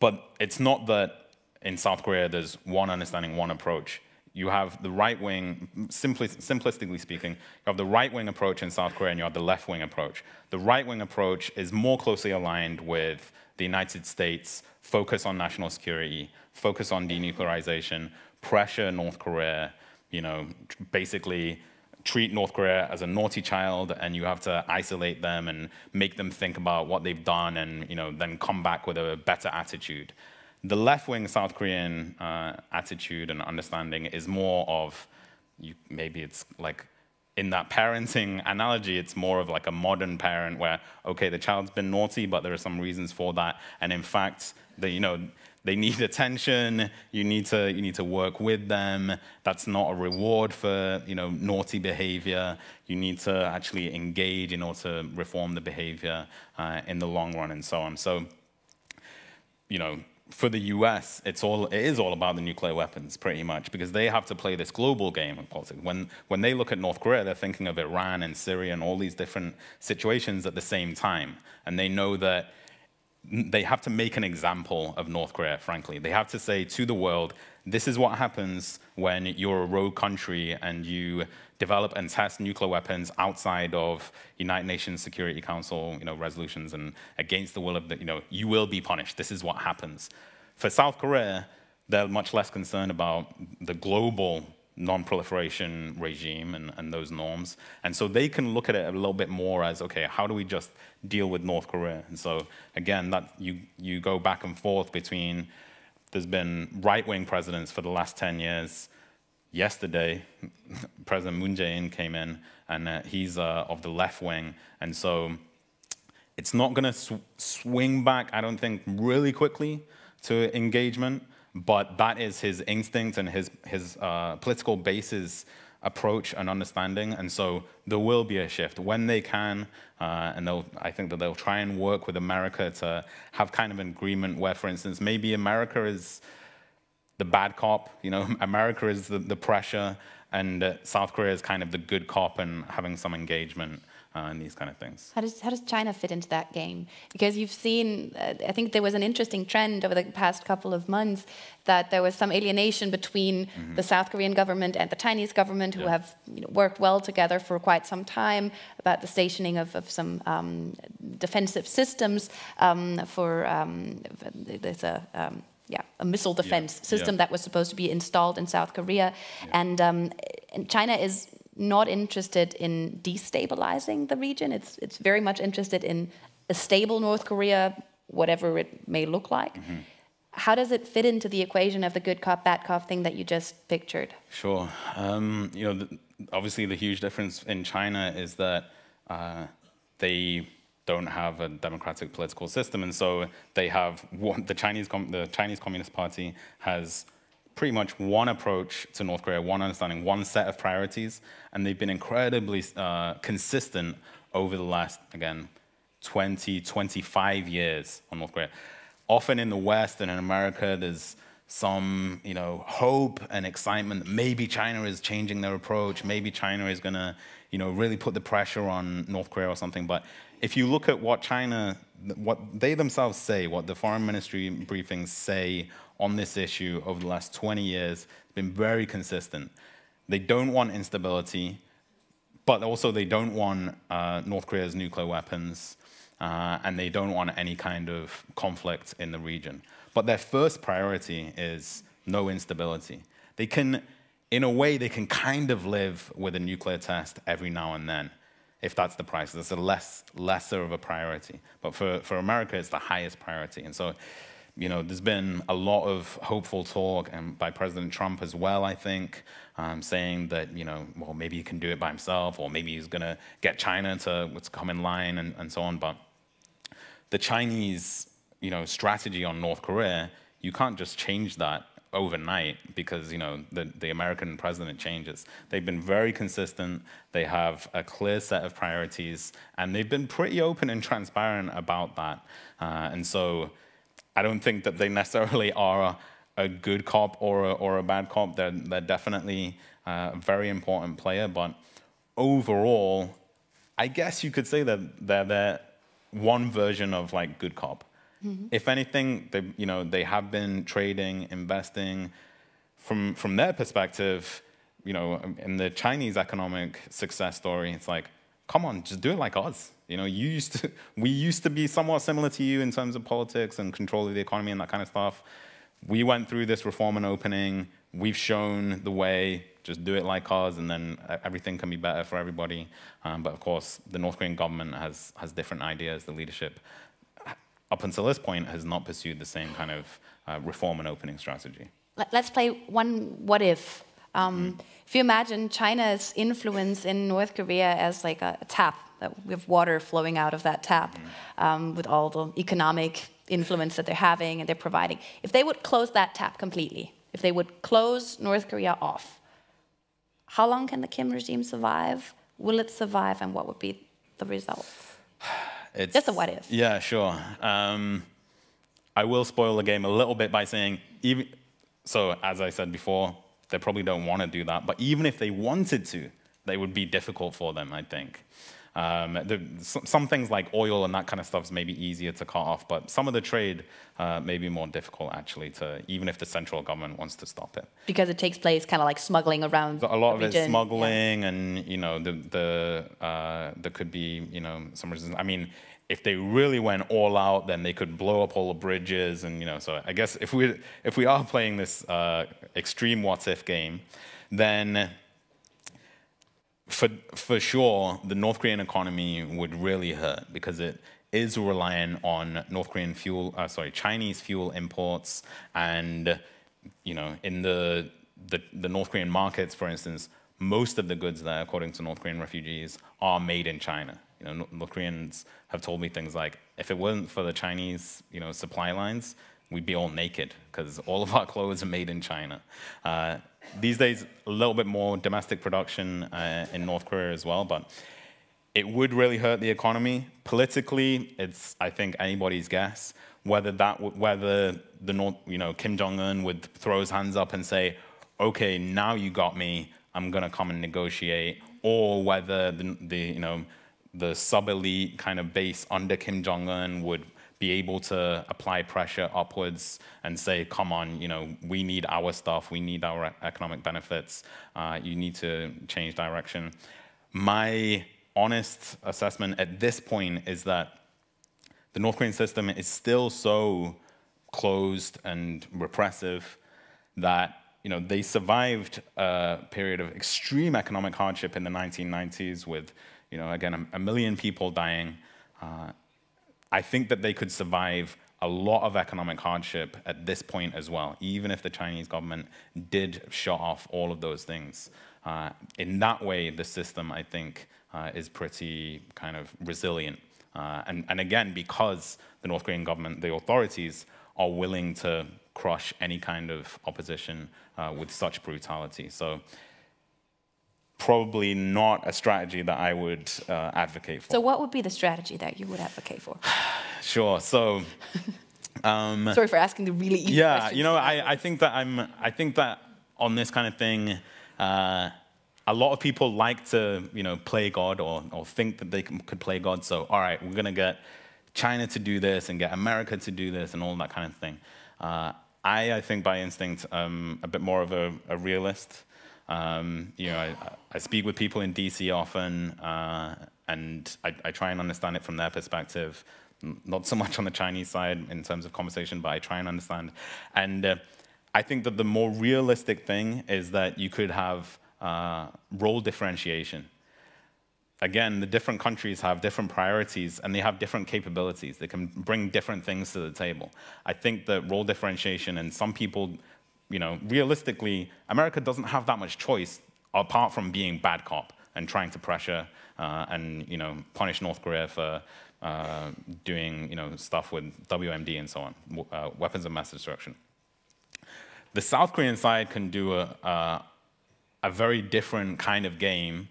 But it's not that in South Korea there's one understanding, one approach. You have the right wing, simplistically speaking, you have the right wing approach in South Korea and you have the left wing approach. The right wing approach is more closely aligned with the United States, focus on national security, focus on denuclearization, pressure North Korea, you know, basically treat North Korea as a naughty child, and you have to isolate them and make them think about what they've done, and, you know, then come back with a better attitude. The left-wing South Korean attitude and understanding is more of, maybe it's like, in that parenting analogy, it's more of like a modern parent where, okay, the child's been naughty, but there are some reasons for that, and in fact, they need attention. You need to work with them. That's not a reward for, you know, naughty behavior. You need to actually engage in order to reform the behavior in the long run, and so on. So, you know, for the US, it is all about the nuclear weapons, pretty much, because they have to play this global game of politics. When they look at North Korea, they're thinking of Iran and Syria and all these different situations at the same time, and they know that they have to make an example of North Korea, frankly. They have to say to the world, this is what happens when you're a rogue country and you develop and test nuclear weapons outside of United Nations Security Council, you know, resolutions and against the will of the, you know, you will be punished. This is what happens. For South Korea, they're much less concerned about the global non-proliferation regime and those norms. And so they can look at it a little bit more as, okay, how do we just deal with North Korea? And so, again, that you go back and forth between, there's been right-wing presidents for the last 10 years. Yesterday, President Moon Jae-in came in, and he's of the left wing. And so it's not going to swing back, I don't think, really quickly to engagement. But that is his instinct and his political base's approach and understanding, and so there will be a shift when they can, and I think that they'll try and work with America to have kind of an agreement where, for instance, maybe America is the bad cop, you know, America is the pressure, and South Korea is kind of the good cop and having some engagement. And these kind of things. How does China fit into that game? Because you've seen, I think there was an interesting trend over the past couple of months that there was some alienation between the South Korean government and the Chinese government, who have, you know, worked well together for quite some time, about the stationing of some defensive systems there's a missile defense system that was supposed to be installed in South Korea, and China is not interested in destabilizing the region. It's very much interested in a stable North Korea, whatever it may look like. How does it fit into the equation of the good cop, bad cop thing that you just pictured? Sure. You know, obviously the huge difference in China is that they don't have a democratic political system, and so they have the Chinese Communist Party has pretty much one approach to North Korea, one understanding, one set of priorities, and they've been incredibly consistent over the last, again, 20, 25 years on North Korea. Often in the West and in America, there's some, you know, hope and excitement that maybe China is changing their approach, maybe China is going to, you know, really put the pressure on North Korea or something. But if you look at what they themselves say, what the foreign ministry briefings say on this issue over the last 20 years, it's been very consistent. They don't want instability, but also they don't want North Korea's nuclear weapons, and they don't want any kind of conflict in the region. But their first priority is no instability. In a way, they can kind of live with a nuclear test every now and then. if that's the price. It's a lesser of a priority. But for America, it's the highest priority. And so, there's been a lot of hopeful talk, and by President Trump as well, I think, saying that, well, maybe he can do it by himself, or maybe he's going to get China to come in line and so on. But the Chinese, strategy on North Korea, you can't just change that overnight because, the American president changes. They've been very consistent. They have a clear set of priorities, and they've been pretty open and transparent about that. And so I don't think that they necessarily are a good cop or a bad cop. They're definitely a very important player. But overall, I guess you could say that they're one version of like good cop. Mm-hmm. If anything, they have been trading, investing. From their perspective, in the Chinese economic success story, it's like, come on, just do it like us. We used to be somewhat similar to you in terms of politics and control of the economy and that kind of stuff. We went through this reform and opening. We've shown the way. Just do it like us, and then everything can be better for everybody. But of course, the North Korean government has different ideas. The leadership, up until this point, has not pursued the same kind of reform and opening strategy. Let's play one what if. If you imagine China's influence in North Korea as like a tap, that we have water flowing out of that tap, with all the economic influence that they're having and they're providing. If they would close that tap completely, if they would close North Korea off, how long can the Kim regime survive? Will it survive, and what would be the result? It's just a what if. Yeah, sure. I will spoil the game a little bit by saying, so as I said before, they probably don't want to do that. But even if they wanted to, they would be difficult for them, I think. Some things like oil and that kind of stuff is maybe easier to cut off, but some of the trade may be more difficult, actually, even if the central government wants to stop it. Because it takes place kind of like smuggling around the region. A lot of it's smuggling, yeah. And, there could be, some resistance. I mean, if they really went all out, then they could blow up all the bridges, and, so I guess if we are playing this extreme what-if game, then for sure, the North Korean economy would really hurt because it is reliant on Chinese fuel imports, and in the North Korean markets, for instance, most of the goods there, according to North Korean refugees, are made in China. North Koreans have told me things like, if it wasn't for the Chinese, supply lines, we'd be all naked because all of our clothes are made in China. These days, a little bit more domestic production in North Korea as well, but it would really hurt the economy. Politically, it's, I think, anybody's guess whether Kim Jong-un would throw his hands up and say, okay, now you got me, I'm gonna come and negotiate, or whether the sub-elite kind of base under Kim Jong-un would be able to apply pressure upwards and say, come on, we need our stuff, we need our economic benefits, you need to change direction. My honest assessment at this point is that the North Korean system is still so closed and repressive that they survived a period of extreme economic hardship in the 1990s with, again, a million people dying. I think that they could survive a lot of economic hardship at this point as well, even if the Chinese government did shut off all of those things. In that way, the system, I think, is pretty kind of resilient. And again, because the North Korean government, the authorities, are willing to crush any kind of opposition with such brutality. So probably not a strategy that I would advocate for. So what would be the strategy that you would advocate for? Sure. So, sorry for asking the really easy questions. I think that on this kind of thing, a lot of people like to, play God or think that they could play God. So, all right, we're gonna get China to do this and get America to do this and all that kind of thing. I think by instinct, a bit more of a realist. I speak with people in DC often, and I try and understand it from their perspective, not so much on the Chinese side in terms of conversation, but I try and understand. And I think that the more realistic thing is that you could have role differentiation. again, the different countries have different priorities and they have different capabilities. They can bring different things to the table. I think that role differentiation, and some people, realistically, America doesn't have that much choice apart from being bad cop and trying to pressure and punish North Korea for doing stuff with WMD and so on, weapons of mass destruction. The South Korean side can do a very different kind of game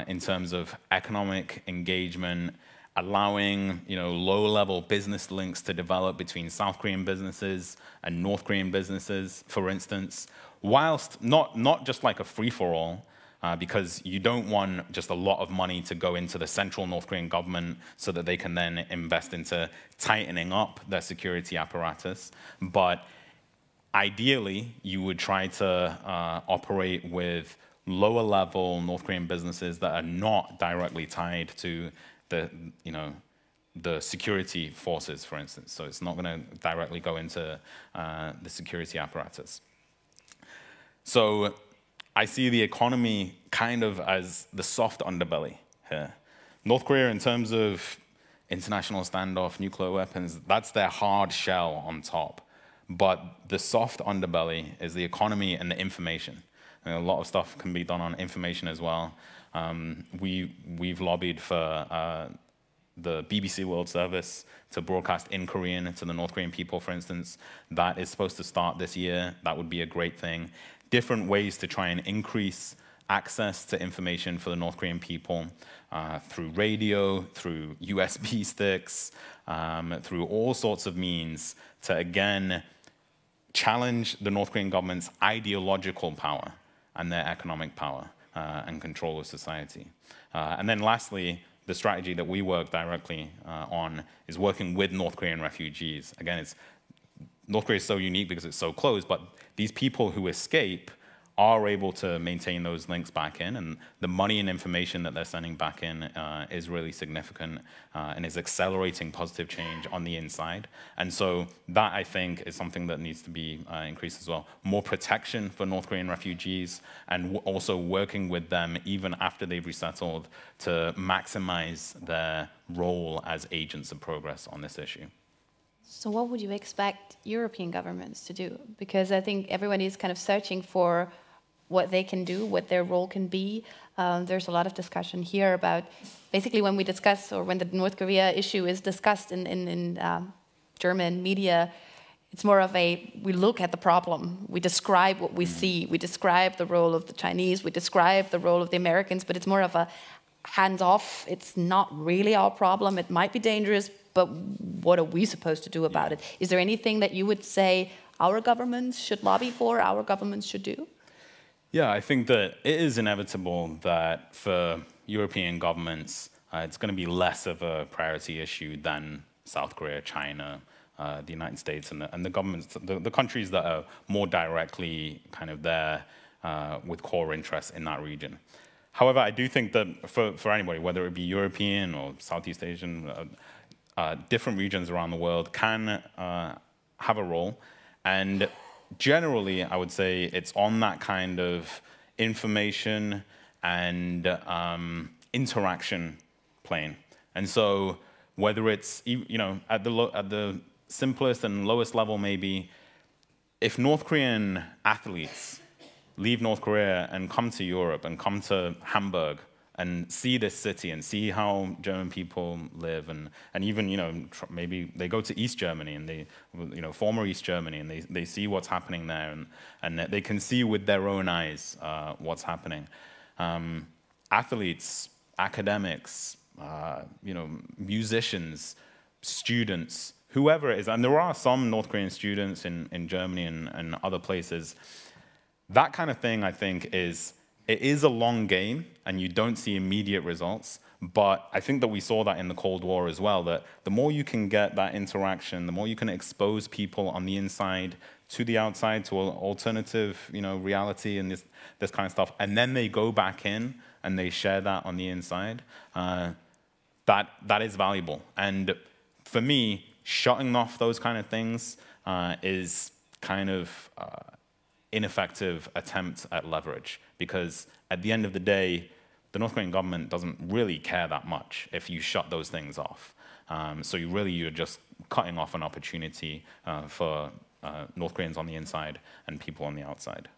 in terms of economic engagement, allowing low-level business links to develop between South Korean businesses and North Korean businesses, for instance, whilst not just like a free-for-all, because you don't want just a lot of money to go into the central North Korean government so that they can then invest into tightening up their security apparatus. But ideally, you would try to operate with lower-level North Korean businesses that are not directly tied to the security forces, for instance. So it's not going to directly go into the security apparatus. So I see the economy kind of as the soft underbelly here. North Korea, in terms of international standoff, nuclear weapons, that's their hard shell on top. But the soft underbelly is the economy and the information. And a lot of stuff can be done on information as well. We've lobbied for the BBC World Service to broadcast in Korean to the North Korean people, for instance. That is supposed to start this year. That would be a great thing. Different ways to try and increase access to information for the North Korean people through radio, through USB sticks, through all sorts of means to, again, challenge the North Korean government's ideological power and their economic power and control of society. And then lastly, the strategy that we work directly on is working with North Korean refugees. Again, North Korea is so unique because it's so close, but these people who escape are able to maintain those links back in, and the money and information that they're sending back in is really significant and is accelerating positive change on the inside. And so that, I think, is something that needs to be increased as well. More protection for North Korean refugees, and also working with them even after they've resettled to maximize their role as agents of progress on this issue. So what would you expect European governments to do? Because I think everyone is kind of searching for what they can do, what their role can be. There's a lot of discussion here about basically when we discuss, or when the North Korea issue is discussed in German media, it's more of we look at the problem, we describe what we see, we describe the role of the Chinese, we describe the role of the Americans, but it's more of a hands-off. It's not really our problem. It might be dangerous, but what are we supposed to do about it? Is there anything that you would say our governments should lobby for, our governments should do? Yeah, I think that it is inevitable that for European governments, it's going to be less of a priority issue than South Korea, China, the United States, and the governments, the countries that are more directly kind of there with core interests in that region. However, I do think that for anybody, whether it be European or Southeast Asian, different regions around the world can have a role. And generally, I would say it's on that kind of information and interaction plane. And so whether it's at the simplest and lowest level, maybe, if North Korean athletes leave North Korea and come to Europe and come to Hamburg and see this city and see how German people live, and even maybe they go to East Germany and they former East Germany, and they see what's happening there, and they can see with their own eyes what's happening. Athletes, academics, musicians, students, whoever it is, and there are some North Korean students in Germany and other places. That kind of thing, I think, it is a long game, and you don't see immediate results. But I think that we saw that in the Cold War as well, that the more you can get that interaction, the more you can expose people on the inside to the outside, to an alternative reality and this kind of stuff, and then they go back in and they share that on the inside, that is valuable. And for me, shutting off those kind of things is kind of ineffective attempt at leverage, because at the end of the day, the North Korean government doesn't really care that much if you shut those things off. So you're just cutting off an opportunity for North Koreans on the inside and people on the outside.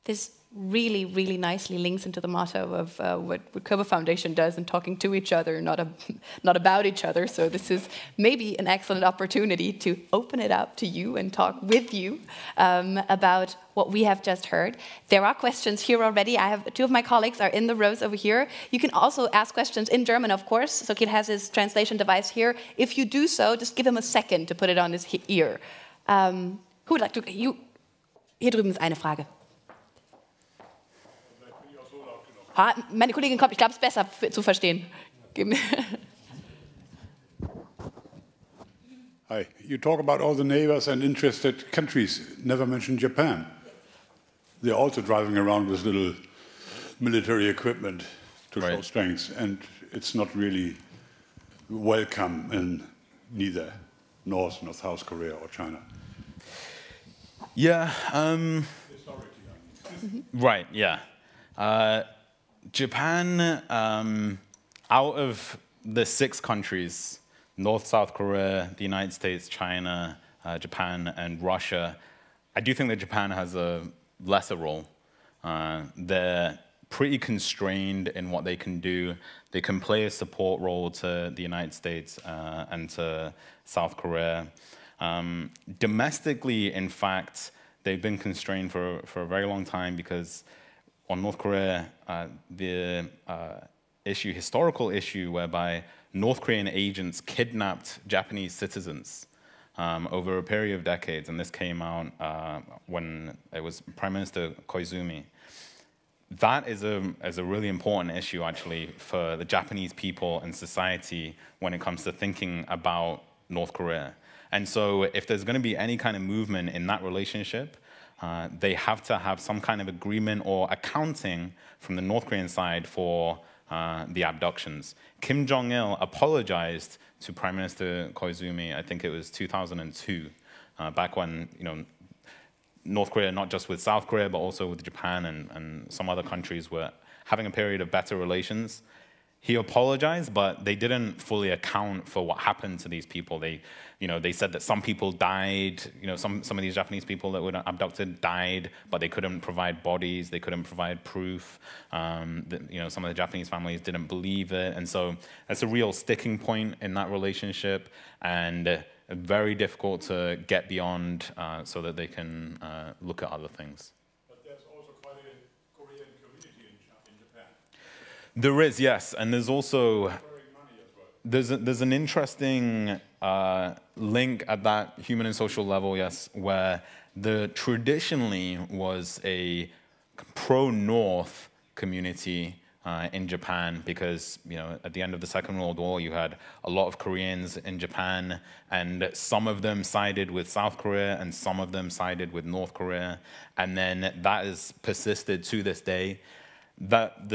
This really, really nicely links into the motto of what Körber Foundation does in talking to each other, not about each other. So this is maybe an excellent opportunity to open it up to you and talk with you about what we have just heard. There are questions here already. I have 2 of my colleagues are in the rows over here. You can also ask questions in German, of course. Sokeel has his translation device here. If you do so, just give him a second to put it on his ear. Who would like to? You. Hier drüben ist eine Frage. Meine Kollegin kommt, ich glaube, es ist besser zu verstehen. Hi, you talk about all the neighbors and interested countries, never mention Japan. They're also driving around with little military equipment to show strength, and it's not really welcome in neither North nor South Korea or China. Yeah, right, yeah. Japan, out of the 6 countries, North, South Korea, the United States, China, Japan, and Russia, I do think that Japan has a lesser role. They're pretty constrained in what they can do. They can play a support role to the United States and to South Korea. Domestically, in fact, they've been constrained for a very long time because on North Korea, the historical issue whereby North Korean agents kidnapped Japanese citizens over a period of decades, and this came out when it was Prime Minister Koizumi. That is a really important issue, actually, for the Japanese people and society when it comes to thinking about North Korea. And so if there's going to be any kind of movement in that relationship, they have to have some kind of agreement or accounting from the North Korean side for the abductions. Kim Jong-il apologized to Prime Minister Koizumi, I think it was 2002, back when North Korea, not just with South Korea, but also with Japan and some other countries were having a period of better relations. He apologized, but they didn't fully account for what happened to these people. They said that some people died. Some of these Japanese people that were abducted died, but they couldn't provide bodies. They couldn't provide proof. Some of the Japanese families didn't believe it, and so that's a real sticking point in that relationship, and very difficult to get beyond so that they can look at other things. There is, yes, and there's also there's an interesting link at that human and social level, yes, where there traditionally was a pro-North community in Japan because at the end of the Second World War you had a lot of Koreans in Japan, and some of them sided with South Korea and some of them sided with North Korea, and then that has persisted to this day. That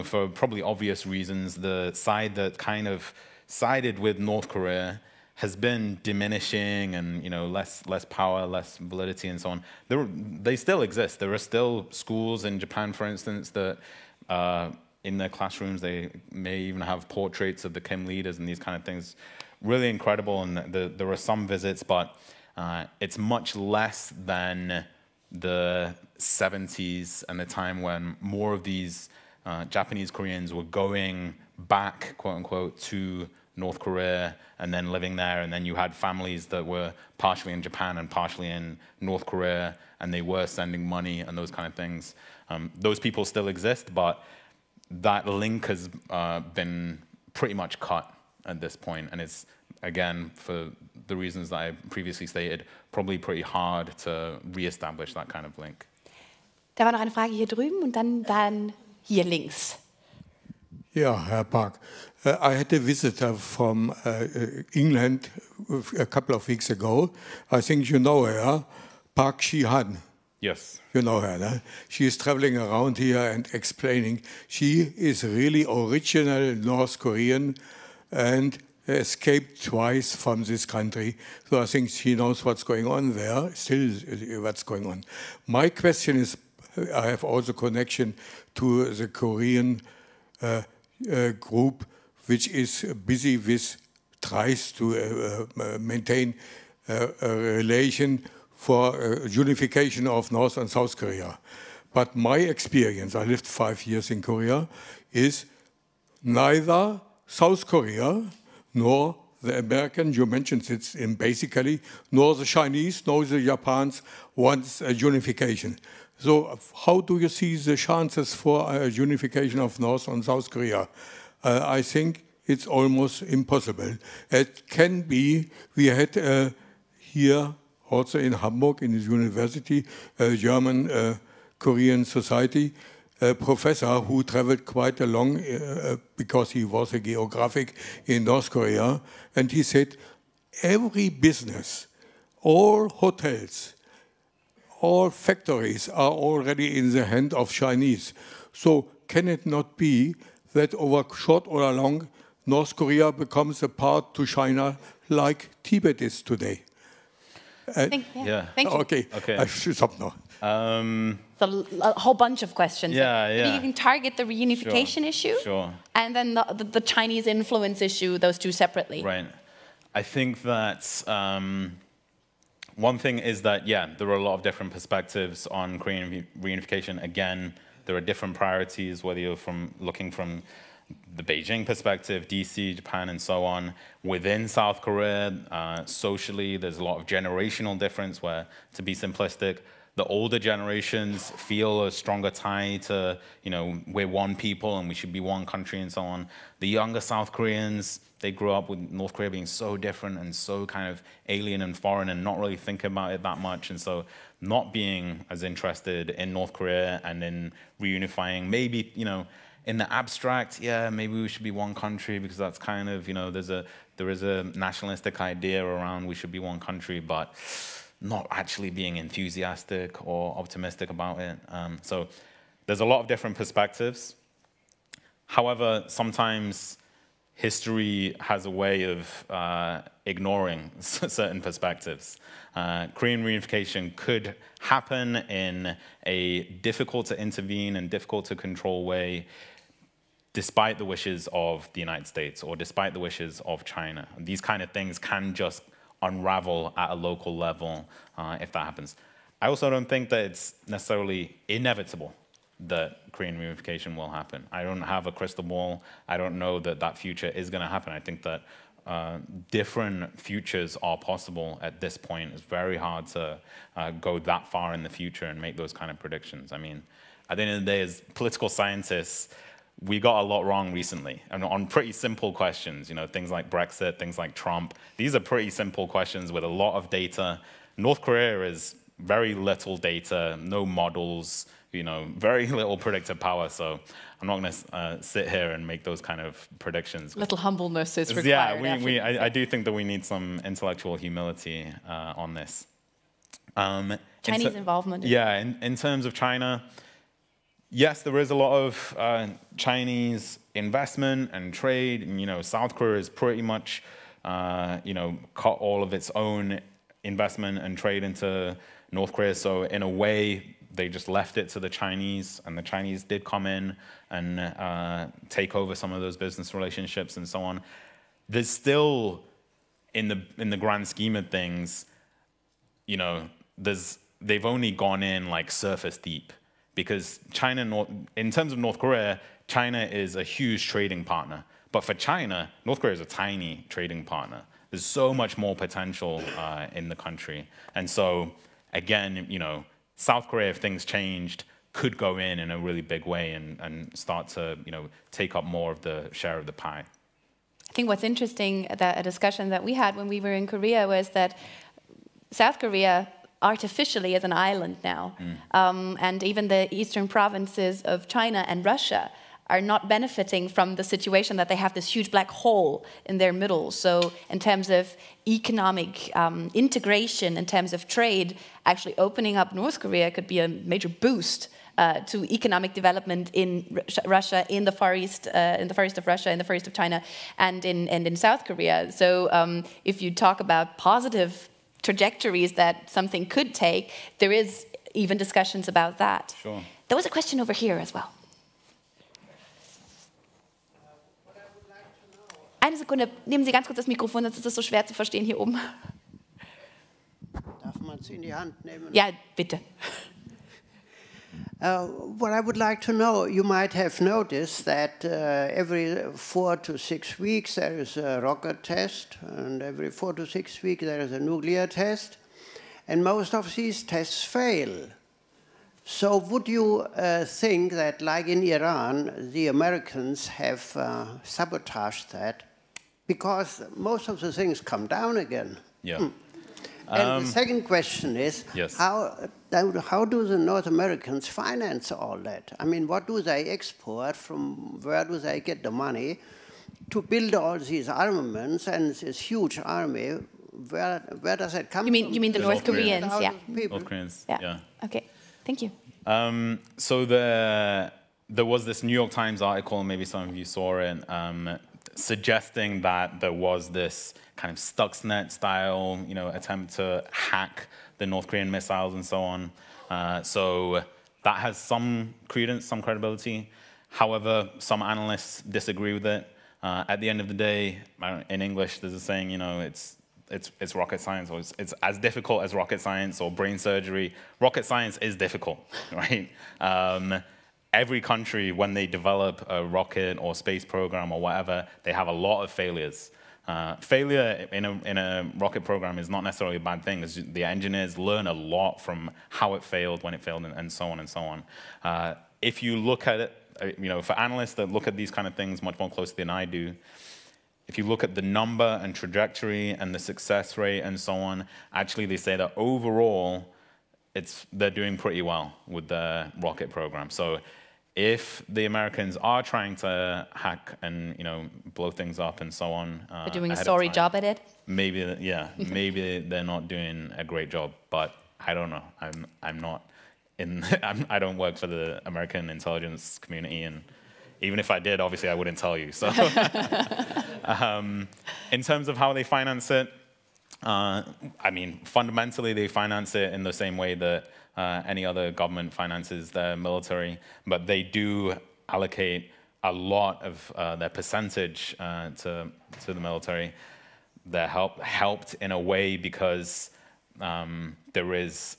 for probably obvious reasons, the side that kind of sided with North Korea has been diminishing, and less power, less validity, and so on. They still exist. There are still schools in Japan, for instance, that in their classrooms they may even have portraits of the Kim leaders and these kind of things. Really incredible, and there are some visits, but it's much less than the 70s and the time when more of these Japanese Koreans were going back, quote unquote, to North Korea and then living there, and then you had families that were partially in Japan and partially in North Korea, and they were sending money and those kind of things. Those people still exist, but that link has been pretty much cut at this point, and it's, again, for the reasons that I previously stated, probably pretty hard to re-establish that kind of link. Da war noch eine Frage hier drüben und dann hier links. Yeah, Herr Park. I had a visitor from England a couple of weeks ago. I think you know her, Park Shi-han. Yes. You know her, no? She is traveling around here and explaining. She is really original North Korean and escaped twice from this country. So I think she knows what's going on there, still what's going on. My question is, I have also connection to the Korean group which is busy with tries to maintain a relation for unification of North and South Korea. But my experience, I lived 5 years in Korea, is neither South Korea nor the American, you mentioned it in basically, nor the Chinese, nor the Japans wants a unification. So how do you see the chances for a unification of North and South Korea? I think it's almost impossible. It can be, we had here also in Hamburg, in the university, a German Korean society, a professor who traveled quite along because he was a geographic in North Korea, and he said, every business, all hotels, all factories are already in the hand of Chinese. So can it not be that over short or long, North Korea becomes a part to China like Tibet is today? Thank you. Okay, I should stop now. So a whole bunch of questions. Yeah. You can target the reunification issue, and then the Chinese influence issue, those two separately. Right. I think that one thing is that, there are a lot of different perspectives on Korean reunification. Again, there are different priorities, whether you're looking from the Beijing perspective, DC, Japan, and so on. Within South Korea, socially, there's a lot of generational difference where, to be simplistic, the older generations feel a stronger tie to, we're one people and we should be one country and so on. The younger South Koreans, they grew up with North Korea being so different and so kind of alien and foreign and not really thinking about it that much. And so not being as interested in North Korea and in reunifying, maybe, in the abstract, maybe we should be one country because that's kind of, there is a nationalistic idea around we should be one country, but not actually being enthusiastic or optimistic about it. So there's a lot of different perspectives. However, sometimes history has a way of ignoring certain perspectives. Korean reunification could happen in a difficult to intervene and difficult to control way, despite the wishes of the United States or despite the wishes of China. These kind of things can just unravel at a local level if that happens. I also don't think that it's necessarily inevitable that Korean reunification will happen. I don't have a crystal ball. I don't know that that future is going to happen. I think that different futures are possible at this point. It's very hard to go that far in the future and make those kind of predictions. I mean, at the end of the day, as political scientists, we got a lot wrong recently, and on pretty simple questions, things like Brexit, things like Trump. These are pretty simple questions with a lot of data. North Korea is very little data, no models, very little predictive power. So I'm not going to sit here and make those kind of predictions. Little humbleness is required. I do think that we need some intellectual humility on this. Chinese involvement. Yeah, in terms of China, yes, there is a lot of Chinese investment and trade. And, South Korea is pretty much, cut all of its own investment and trade into North Korea. So in a way, they just left it to the Chinese, and the Chinese did come in and take over some of those business relationships and so on. There's still, in the grand scheme of things, they've only gone in like surface deep. Because China, in terms of North Korea, China is a huge trading partner. But for China, North Korea is a tiny trading partner. There's so much more potential in the country. And so, again, South Korea, if things changed, could go in a really big way and start to, take up more of the share of the pie. I think what's interesting, a discussion that we had when we were in Korea, was that South Korea artificially is an island now. And even the eastern provinces of China and Russia are not benefiting from the situation that they have this huge black hole in their middle. So in terms of economic integration, in terms of trade, actually opening up North Korea could be a major boost to economic development in Russia, in the Far East of Russia, in the Far East of China, and in South Korea. So if you talk about positive trajectories that something could take, there is even discussions about that. Sure. There was a question over here as well. Sekunde, nehmen Sie ganz kurz das Mikrofon, sonst ist es so schwer zu verstehen hier oben. Darf man es in die Hand nehmen? Ja, bitte. What I would like to know, you might have noticed that every 4 to 6 weeks there is a rocket test, and every 4 to 6 weeks there is a nuclear test, and most of these tests fail. So would you think that, like in Iran, the Americans have sabotaged that? Because most of the things come down again. Yeah. And the second question is, yes. how do the North Americans finance all that? I mean, what do they export? From where do they get the money to build all these armaments and this huge army? Where does that come from? You mean the North Koreans? Yeah. North Koreans. Yeah. Yeah. Okay. Thank you. So there was this New York Times article, maybe some of you saw it, suggesting that there was this kind of Stuxnet style, attempt to hack the North Korean missiles and so on. So that has some credence, some credibility. However, some analysts disagree with it. At the end of the day, in English, there's a saying, it's rocket science, or it's as difficult as rocket science or brain surgery. Rocket science is difficult, right? Every country, when they develop a rocket or space program or whatever, they have a lot of failures. Failure in a rocket program is not necessarily a bad thing. The engineers learn a lot from how it failed, when it failed, and so on and so on. If you look at it, for analysts that look at these kind of things much more closely than I do, if you look at the number and trajectory and the success rate and so on, actually they say that overall, they're doing pretty well with the rocket program. So if the Americans are trying to hack and blow things up and so on, they're doing a sorry job at it. Maybe, yeah, maybe they're not doing a great job, but I don't know. I'm not in. I don't work for the American intelligence community, and even if I did, obviously I wouldn't tell you. So, in terms of how they finance it, fundamentally they finance it in the same way that any other government finances their military, but they do allocate a lot of their percentage to the military. They're helped in a way because there is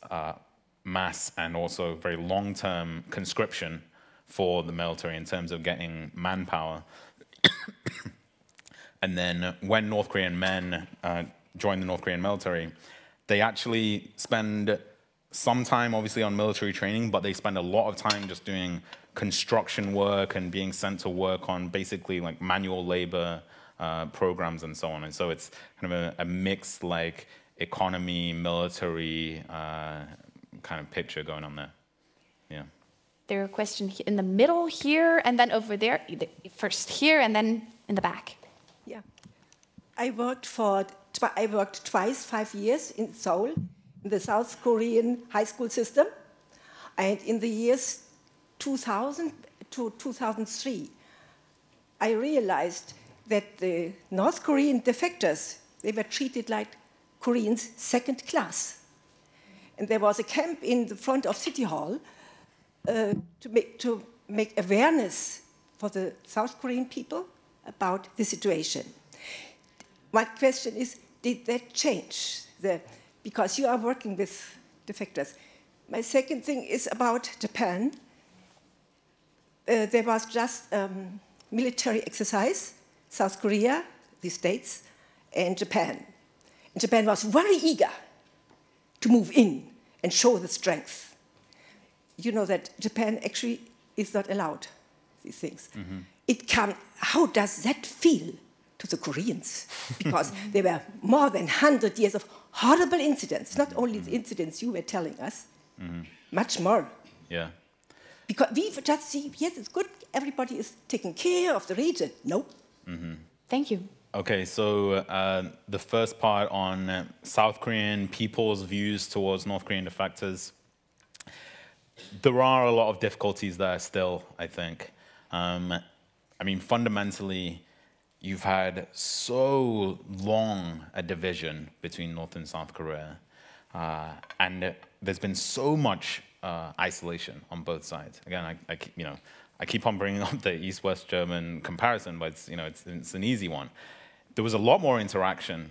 mass and also very long-term conscription for the military in terms of getting manpower. And then when North Korean men join the North Korean military, they actually spend some time obviously on military training, but they spend a lot of time just doing construction work and being sent to work on basically like manual labor programs and so on. And so it's kind of a mixed like economy, military kind of picture going on there. Yeah. There are questions in the middle here, and then over there. First here, and then in the back. Yeah, I worked twice, 5 years in Seoul, in the South Korean high school system, and in the years 2000 to 2003, I realized that the North Korean defectors, they were treated like Koreans second class. And there was a camp in the front of City Hall to make awareness for the South Korean people about the situation. My question is, did that change? Because you are working with defectors. My second thing is about Japan. There was just military exercise, South Korea, the States, and Japan. And Japan was very eager to move in and show the strength. You know that Japan actually is not allowed these things. Mm-hmm. How does that feel to the Koreans? Because there were more than 100 years of horrible incidents, not only the incidents you were telling us, much more. Yeah. Because we just see, yes, it's good, everybody is taking care of the region. No. Mm-hmm. Thank you. Okay, so the first part on South Korean people's views towards North Korean defectors. There are a lot of difficulties there still, I think. Fundamentally, you've had so long a division between North and South Korea, and there's been so much isolation on both sides. Again, I keep on bringing up the East-West German comparison, but it's an easy one. there was a lot more interaction,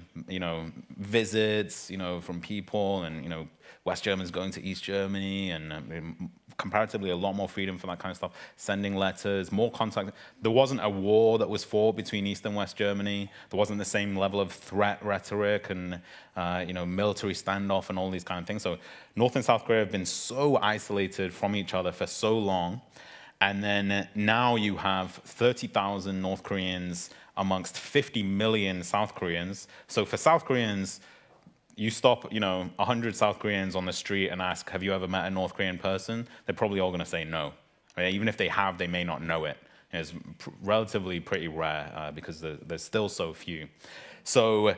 visits, from people, and, West Germans going to East Germany, and comparatively a lot more freedom for that kind of stuff, sending letters, more contact. There wasn't a war that was fought between East and West Germany. There wasn't the same level of threat rhetoric and, military standoff and all these kind of things. So North and South Korea have been so isolated from each other for so long. And then now you have 30,000 North Koreans amongst 50 million South Koreans. So for South Koreans, you stop, 100 South Koreans on the street and ask, have you ever met a North Korean person? They're probably all going to say no. Right? Even if they have, they may not know it. It's relatively pretty rare because there's still so few. So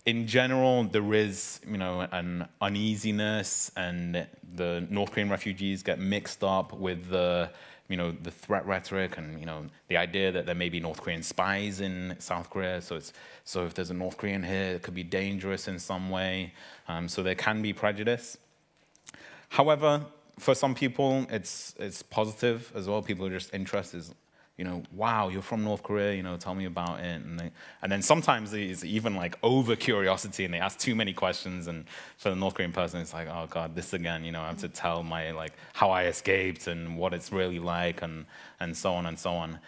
in general, there is, an uneasiness, and the North Korean refugees get mixed up with the threat rhetoric and, the idea that there may be North Korean spies in South Korea. So if there's a North Korean here, it could be dangerous in some way. So there can be prejudice. However, for some people, it's positive as well. People are just interested. Wow, you're from North Korea, tell me about it. And then sometimes it's even like over curiosity, and they ask too many questions, and for the North Korean person, it's like, oh God, this again, I have to tell my, how I escaped and what it's really like, and so on and so on.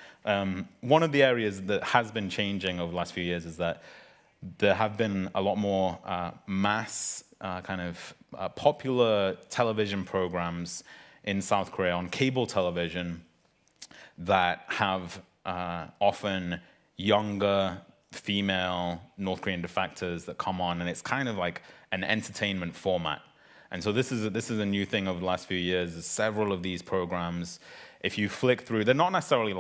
One of the areas that has been changing over the last few years is that there have been a lot more mass popular television programs in South Korea on cable television that have often younger female North Korean defectors that come on, and it's kind of like an entertainment format. And so this is a new thing over the last few years. There's several of these programs. If you flick through, they're not necessarily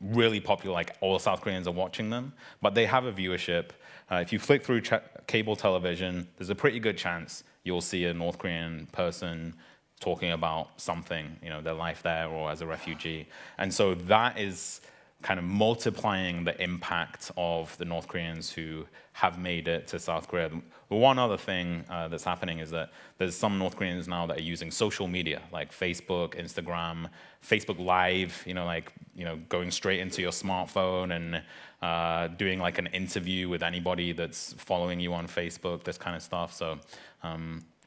really popular, like all South Koreans are watching them, but they have a viewership. If you flick through cable television, there's a pretty good chance you'll see a North Korean person talking about something, their life there or as a refugee. And so that is kind of multiplying the impact of the North Koreans who have made it to South Korea. One other thing that's happening is that there's some North Koreans now that are using social media, like Facebook, Instagram, Facebook Live, going straight into your smartphone and doing like an interview with anybody that's following you on Facebook, this kind of stuff. So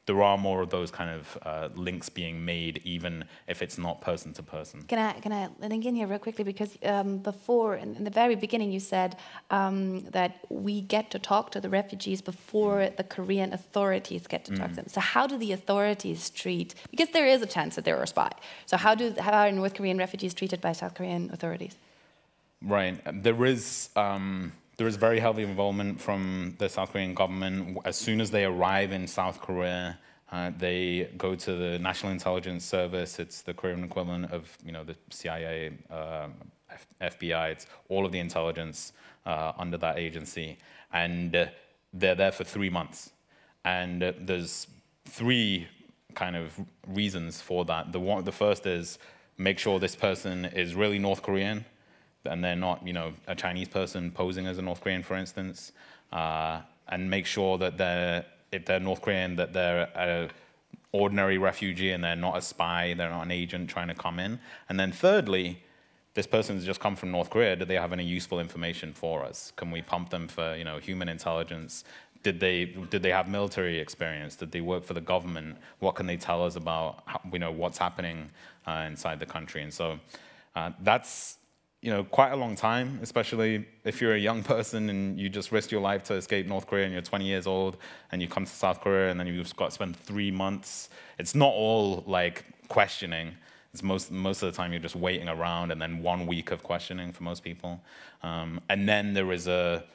there are more of those kind of links being made, even if it's not person to person. Can I link in here real quickly, because before, in the very beginning, you said that we get to talk to the refugees before the Korean authorities get to talk to them. So how do the authorities treat? Because there is a chance that they're a spy. So how are North Korean refugees treated by South Korean authorities? Right. There is very heavy involvement from the South Korean government. As soon as they arrive in South Korea, they go to the National Intelligence Service. It's the Korean equivalent of the CIA, FBI. It's all of the intelligence under that agency, and they're there for 3 months. And there's 3 kind of reasons for that. The first is make sure this person is really North Korean, and they're not, a Chinese person posing as a North Korean, for instance, and make sure that if they're North Korean, that they're an ordinary refugee and they're not a spy, they're not an agent trying to come in. And then thirdly, this person's just come from North Korea. Do they have any useful information for us? Can we pump them for, human intelligence? Did they have military experience? Did they work for the government? What can they tell us about, what's happening inside the country? And so that's quite a long time, especially if you're a young person and you just risked your life to escape North Korea and you're 20 years old and you come to South Korea and then you've got to spend 3 months. It's not all like questioning. It's most of the time you're just waiting around, and then 1 week of questioning for most people. And then there is a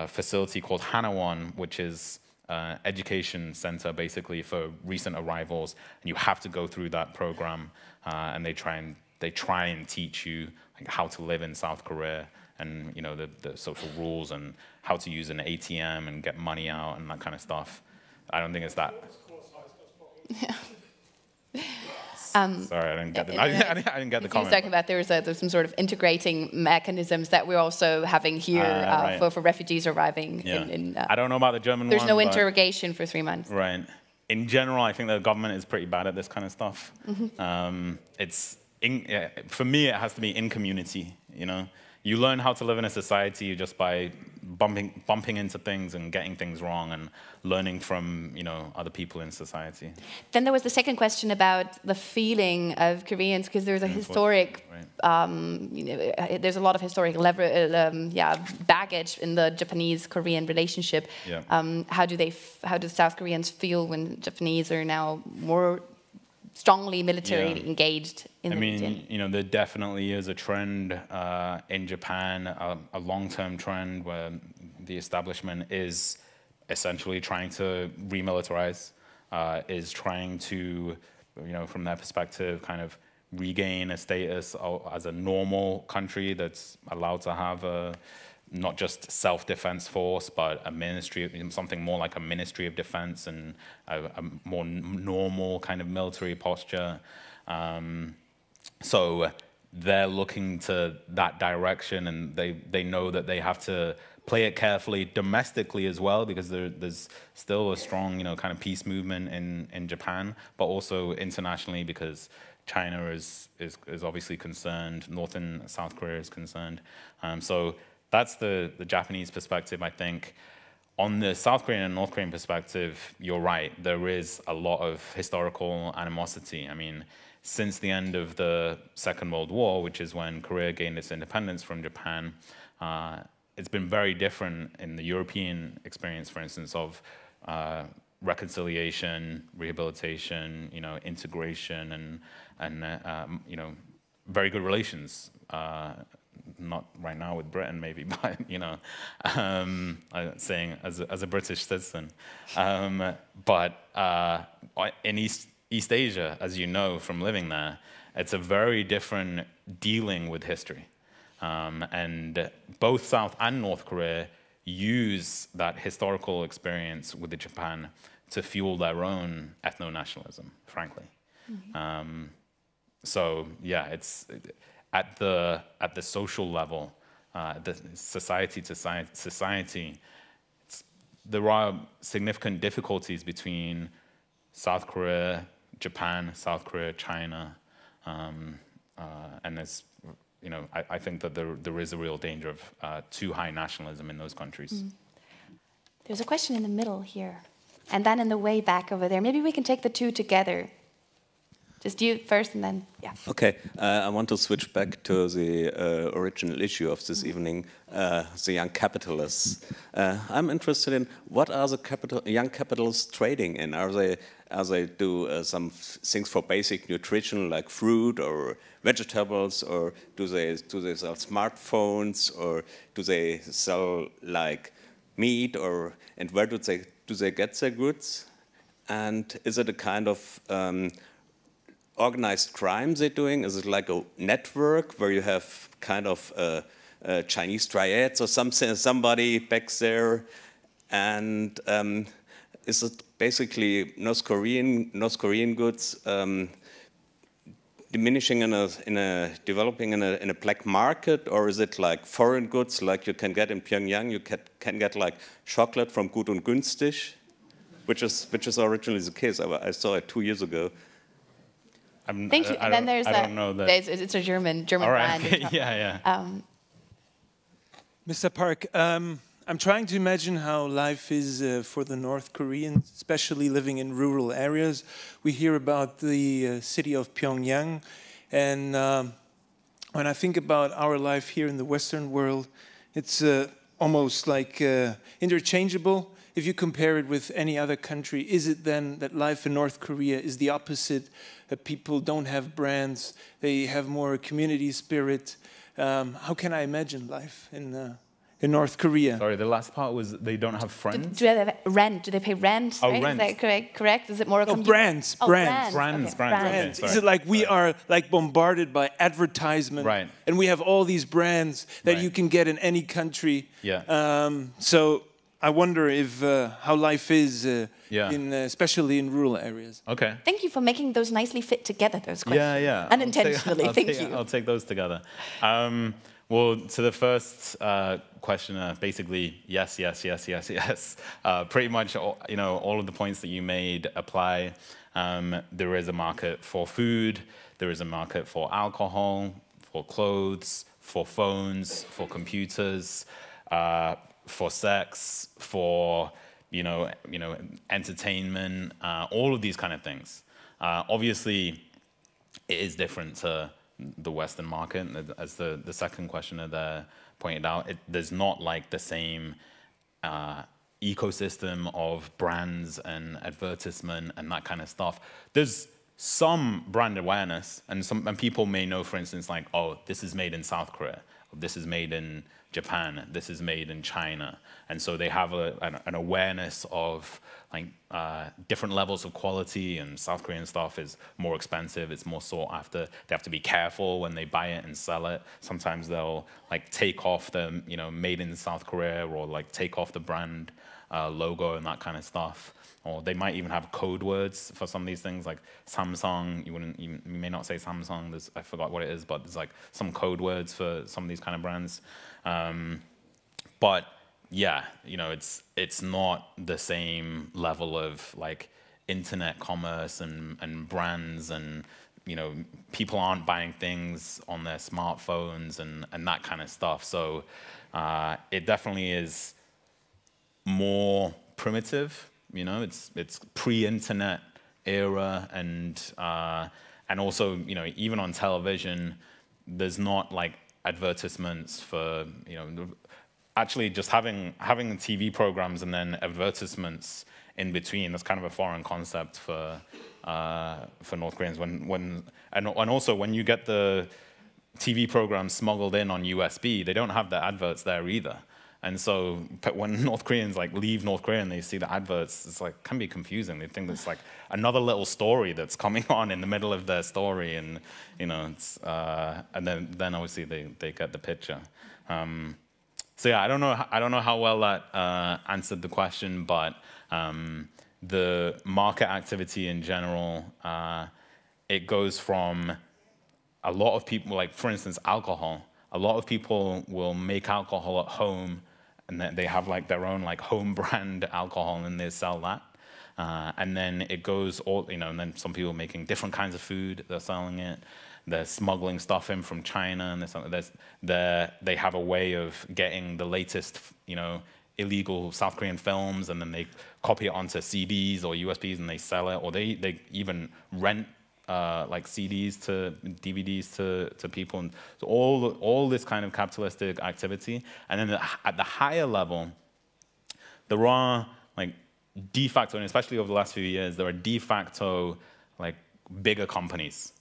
facility called Hanawon, which is education center basically for recent arrivals, and you have to go through that program, and they try and teach you how to live in South Korea, and the social rules and how to use an ATM and get money out and that kind of stuff. I don't think it's that. Yeah. Sorry, I didn't get the comment. He was talking about there's some sort of integrating mechanisms that we're also having here right. for refugees arriving. Yeah. in I don't know about the German there's one. There's no interrogation for 3 months. Right. In general, I think the government is pretty bad at this kind of stuff. Mm-hmm. For me, it has to be in community. you learn how to live in a society just by bumping into things and getting things wrong and learning from, you know, other people in society. Then there was the second question about the feeling of Koreans, because there's a historic, you know, there's a lot of historic baggage in the Japanese-Korean relationship. Yeah. How do South Koreans feel when Japanese are now more strongly militarily engaged in the region? You know, there definitely is a trend in Japan, a long-term trend where the establishment is essentially trying to remilitarize, is trying to, you know, from their perspective, kind of regain a status as a normal country that's allowed to have a not just self-defense force, but a ministry, something more like a ministry of defense and a more normal kind of military posture. So they're looking to that direction, and they know that they have to play it carefully domestically as well, because there's still a strong, you know, kind of peace movement in Japan, but also internationally, because China is obviously concerned, North and South Korea is concerned. So that's the Japanese perspective, I think. On the South Korean and North Korean perspective, you're right. There is a lot of historical animosity. I mean, since the end of the Second World War, which is when Korea gained its independence from Japan, it's been very different in the European experience, for instance, of reconciliation, rehabilitation, you know, integration, and you know, very good relations. Not right now with Britain, maybe, but you know, I'm saying as a British citizen. But in East Asia, as you know from living there, it's a very different dealing with history. And both South and North Korea use that historical experience with the Japan to fuel their own ethno-nationalism, frankly. Mm-hmm. So yeah, it's at the social level, the society to society, there are significant difficulties between South Korea, Japan, South Korea, China, and there's, you know, I think that there is a real danger of too high nationalism in those countries. Mm. There's a question in the middle here, and then in the way back over there. Maybe we can take the two together. Just you first, and then, yeah. Okay, I want to switch back to the original issue of this evening, the young capitalists. I'm interested in what are the young capitalists trading in? Are they do some things for basic nutrition like fruit or vegetables, or do they sell smartphones, or do they sell like meat, or and where do they get their goods? And is it a kind of organized crime they're doing? Is it like a network where you have kind of Chinese triads or something, somebody back there? And is it basically North Korean goods diminishing developing in a black market, or is it like foreign goods like you can get in Pyongyang? You can get like chocolate from Gut und Günstig, which is originally the case. I saw it 2 years ago. Thank you. And then there's it's a German right. brand. Yeah. Mr. Park, I'm trying to imagine how life is for the North Koreans, especially living in rural areas. We hear about the city of Pyongyang, and when I think about our life here in the Western world, it's almost like interchangeable. If you compare it with any other country, is it then that life in North Korea is the opposite? That people don't have brands, they have more community spirit. How can I imagine life in North Korea? Sorry, the last part was they don't have friends? Do they have rent? Do they pay rent? Oh, right? rent. Is that correct? Is it more a brands. Brands. Okay. Is it like we are like bombarded by advertisement, right? And we have all these brands that you can get in any country. Yeah. So I wonder if how life is especially in rural areas. Okay. Thank you for making those nicely fit together, those questions. Yeah. Unintentionally, thank you. I'll take those together. Well, to the first question, basically, yes. Pretty much, all of the points that you made apply. There is a market for food. There is a market for alcohol, for clothes, for phones, for computers, for sex, for entertainment, all of these kind of things. Obviously, it is different to the Western market, as the second questioner there pointed out. There's not like the same ecosystem of brands and advertisement and that kind of stuff. There's some brand awareness, and people may know, for instance, like, oh, this is made in South Korea, this is made in Japan, this is made in China, and so they have an awareness of like different levels of quality, and South Korean stuff is more expensive, it's more sought after. They have to be careful when they buy it and sell it. Sometimes they'll like take off the made in South Korea, or like take off the brand logo and that kind of stuff. Or they might even have code words for some of these things, like Samsung. You may not say Samsung. I forgot what it is, but there's like some code words for some of these kind of brands. But yeah, it's not the same level of like internet commerce and brands, and people aren't buying things on their smartphones and that kind of stuff. So it definitely is more primitive. It's pre-internet era, and also even on television, there's not like advertisements for actually just having TV programs and then advertisements in between. That's kind of a foreign concept for North Koreans. And also when you get the TV programs smuggled in on USB, they don't have the adverts there either. And so when North Koreans like leave North Korea and they see the adverts, it's like can be confusing. They think it's like another little story that's coming on in the middle of their story, and it's and then obviously they get the picture. So yeah, I don't know how well that answered the question, but the market activity in general, it goes from a lot of people, like for instance alcohol. A lot of people will make alcohol at home, and they have like their own like home brand alcohol, and they sell that. And then it goes and then some people making different kinds of food, they're selling it. They're smuggling stuff in from China, and they have a way of getting the latest, illegal South Korean films, and then they copy it onto CDs or USBs and they sell it, or they even rent like CDs to DVDs to people, and so all this kind of capitalistic activity. And then at the higher level, there are like de facto, and especially over the last few years, there are de facto like bigger companies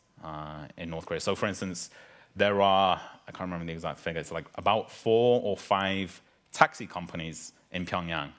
in North Korea. So for instance, there are, I can't remember the exact figure, it's like about 4 or 5 taxi companies in Pyongyang.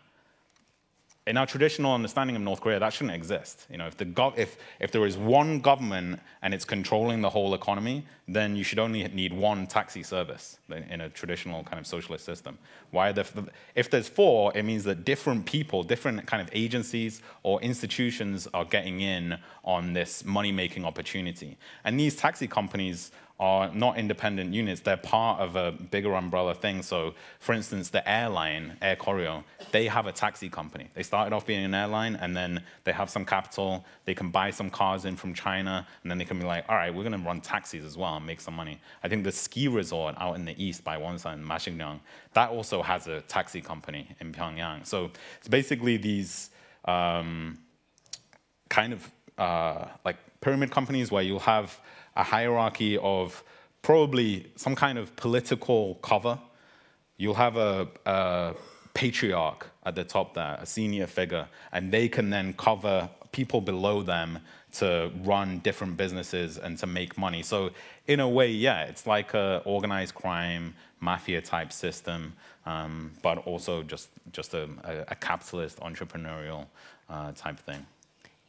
In our traditional understanding of North Korea, that shouldn't exist. If there is one government and it's controlling the whole economy, then you should only need one taxi service in a traditional kind of socialist system. If there's 4, it means that different people, different kind of agencies or institutions are getting in on this money-making opportunity. And these taxi companies are not independent units, they're part of a bigger umbrella thing. So, for instance, the airline, Air Koryo, they have a taxi company. They started off being an airline, and then they have some capital, they can buy some cars in from China, and then they can be like, all right, we're gonna run taxis as well and make some money. I think the ski resort out in the east by one side, Mashignyang, that also has a taxi company in Pyongyang. So it's basically these kind of like pyramid companies where you'll have a hierarchy of probably some kind of political cover. You'll have a patriarch at the top there, a senior figure, and they can then cover people below them to run different businesses and to make money. So in a way, yeah, it's like a organized crime, mafia type system, but also just a capitalist entrepreneurial type thing.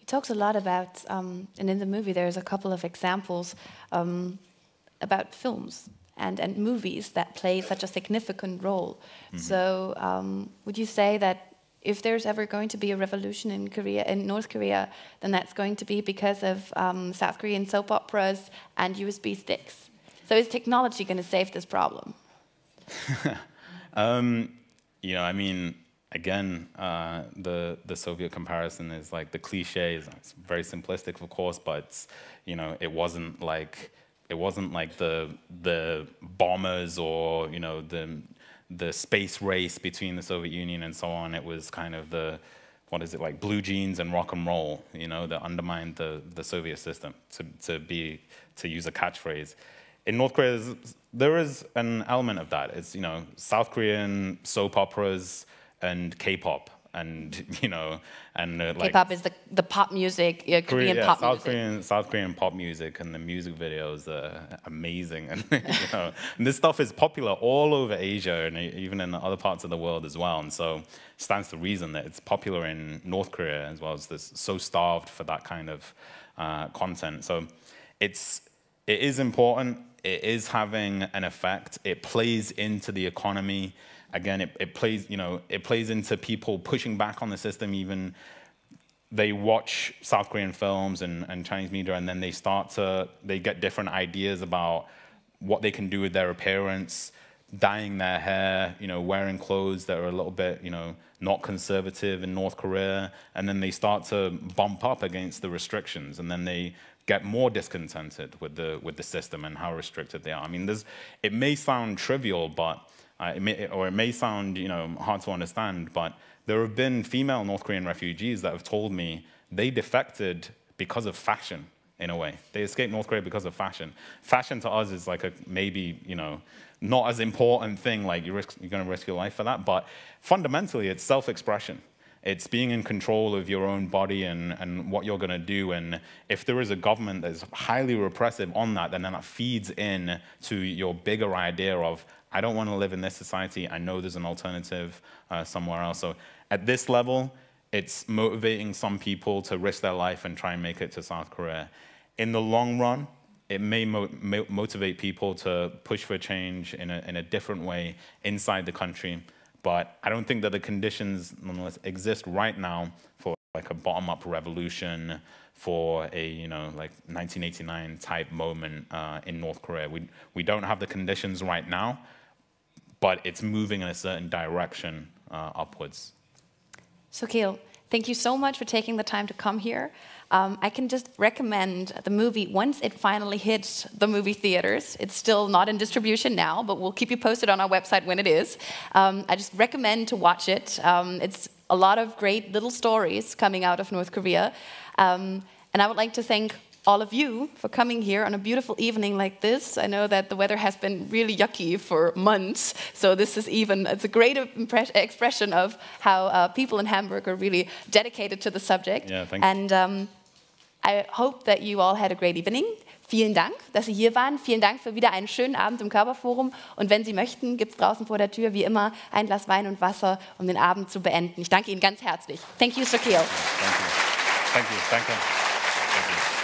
Talks a lot about, and in the movie there's a couple of examples about films and movies that play such a significant role. Mm-hmm. So would you say that if there's ever going to be a revolution in North Korea, then that's going to be because of South Korean soap operas and USB sticks? So is technology going to save this problem? I mean, again, the Soviet comparison is like the cliches. It's very simplistic, of course, but it wasn't like It wasn't like the bombers or, you know, the space race between the Soviet Union and so on. It was kind of the, what is it, like blue jeans and rock and roll, you know, that undermined the Soviet system, to use a catchphrase. In North Korea, there is an element of that. It's, you know, South Korean soap operas and K-pop. And, you know, and like K-pop is the pop music, Korean pop music. South Korean pop music, and the music videos are amazing. And, you know, and this stuff is popular all over Asia and even in other parts of the world as well. And so stands to reason that it's popular in North Korea as well, as this so starved for that kind of content. So it is important. It is having an effect. It plays into the economy. Again, it plays, you know, it plays into people pushing back on the system. Even they watch South Korean films and Chinese media, and then they get different ideas about what they can do with their appearance, dyeing their hair, you know, wearing clothes that are a little bit, you know, not conservative in North Korea, and then they start to bump up against the restrictions, and then they get more discontented with the system and how restricted they are. I mean, it may sound trivial, but it may sound, you know, hard to understand, but there have been female North Korean refugees that have told me they defected because of fashion, in a way. They escaped North Korea because of fashion. Fashion to us is like a maybe, you know, not as important thing, like you're going to risk your life for that, but fundamentally it's self-expression. It's being in control of your own body and what you're going to do. And if there is a government that's highly repressive on that, then that feeds in to your bigger idea of, I don't want to live in this society. I know there's an alternative somewhere else. So at this level, it's motivating some people to risk their life and try and make it to South Korea. In the long run, it may motivate people to push for change in a different way inside the country. But I don't think that the conditions, nonetheless, exist right now for like a bottom-up revolution, for a, you know, like 1989 type moment in North Korea. We don't have the conditions right now, but it's moving in a certain direction upwards. Sokeel, thank you so much for taking the time to come here. I can just recommend the movie once it finally hits the movie theaters. It's still not in distribution now, but we'll keep you posted on our website when it is. I just recommend to watch it. It's a lot of great little stories coming out of North Korea. And I would like to thank all of you for coming here on a beautiful evening like this. I know that the weather has been really yucky for months, so this is it's a great expression of how people in Hamburg are really dedicated to the subject. Yeah, thank you. And I hope that you all had a great evening. Vielen Dank, dass Sie hier waren. Vielen Dank für wieder einen schönen Abend im Körperforum. Und wenn Sie möchten, gibt es draußen vor der Tür wie immer ein Glas Wein und Wasser, um den Abend zu beenden. Ich danke Ihnen ganz herzlich. Thank you, Sokeel. Thank you. Thank you. Thank you.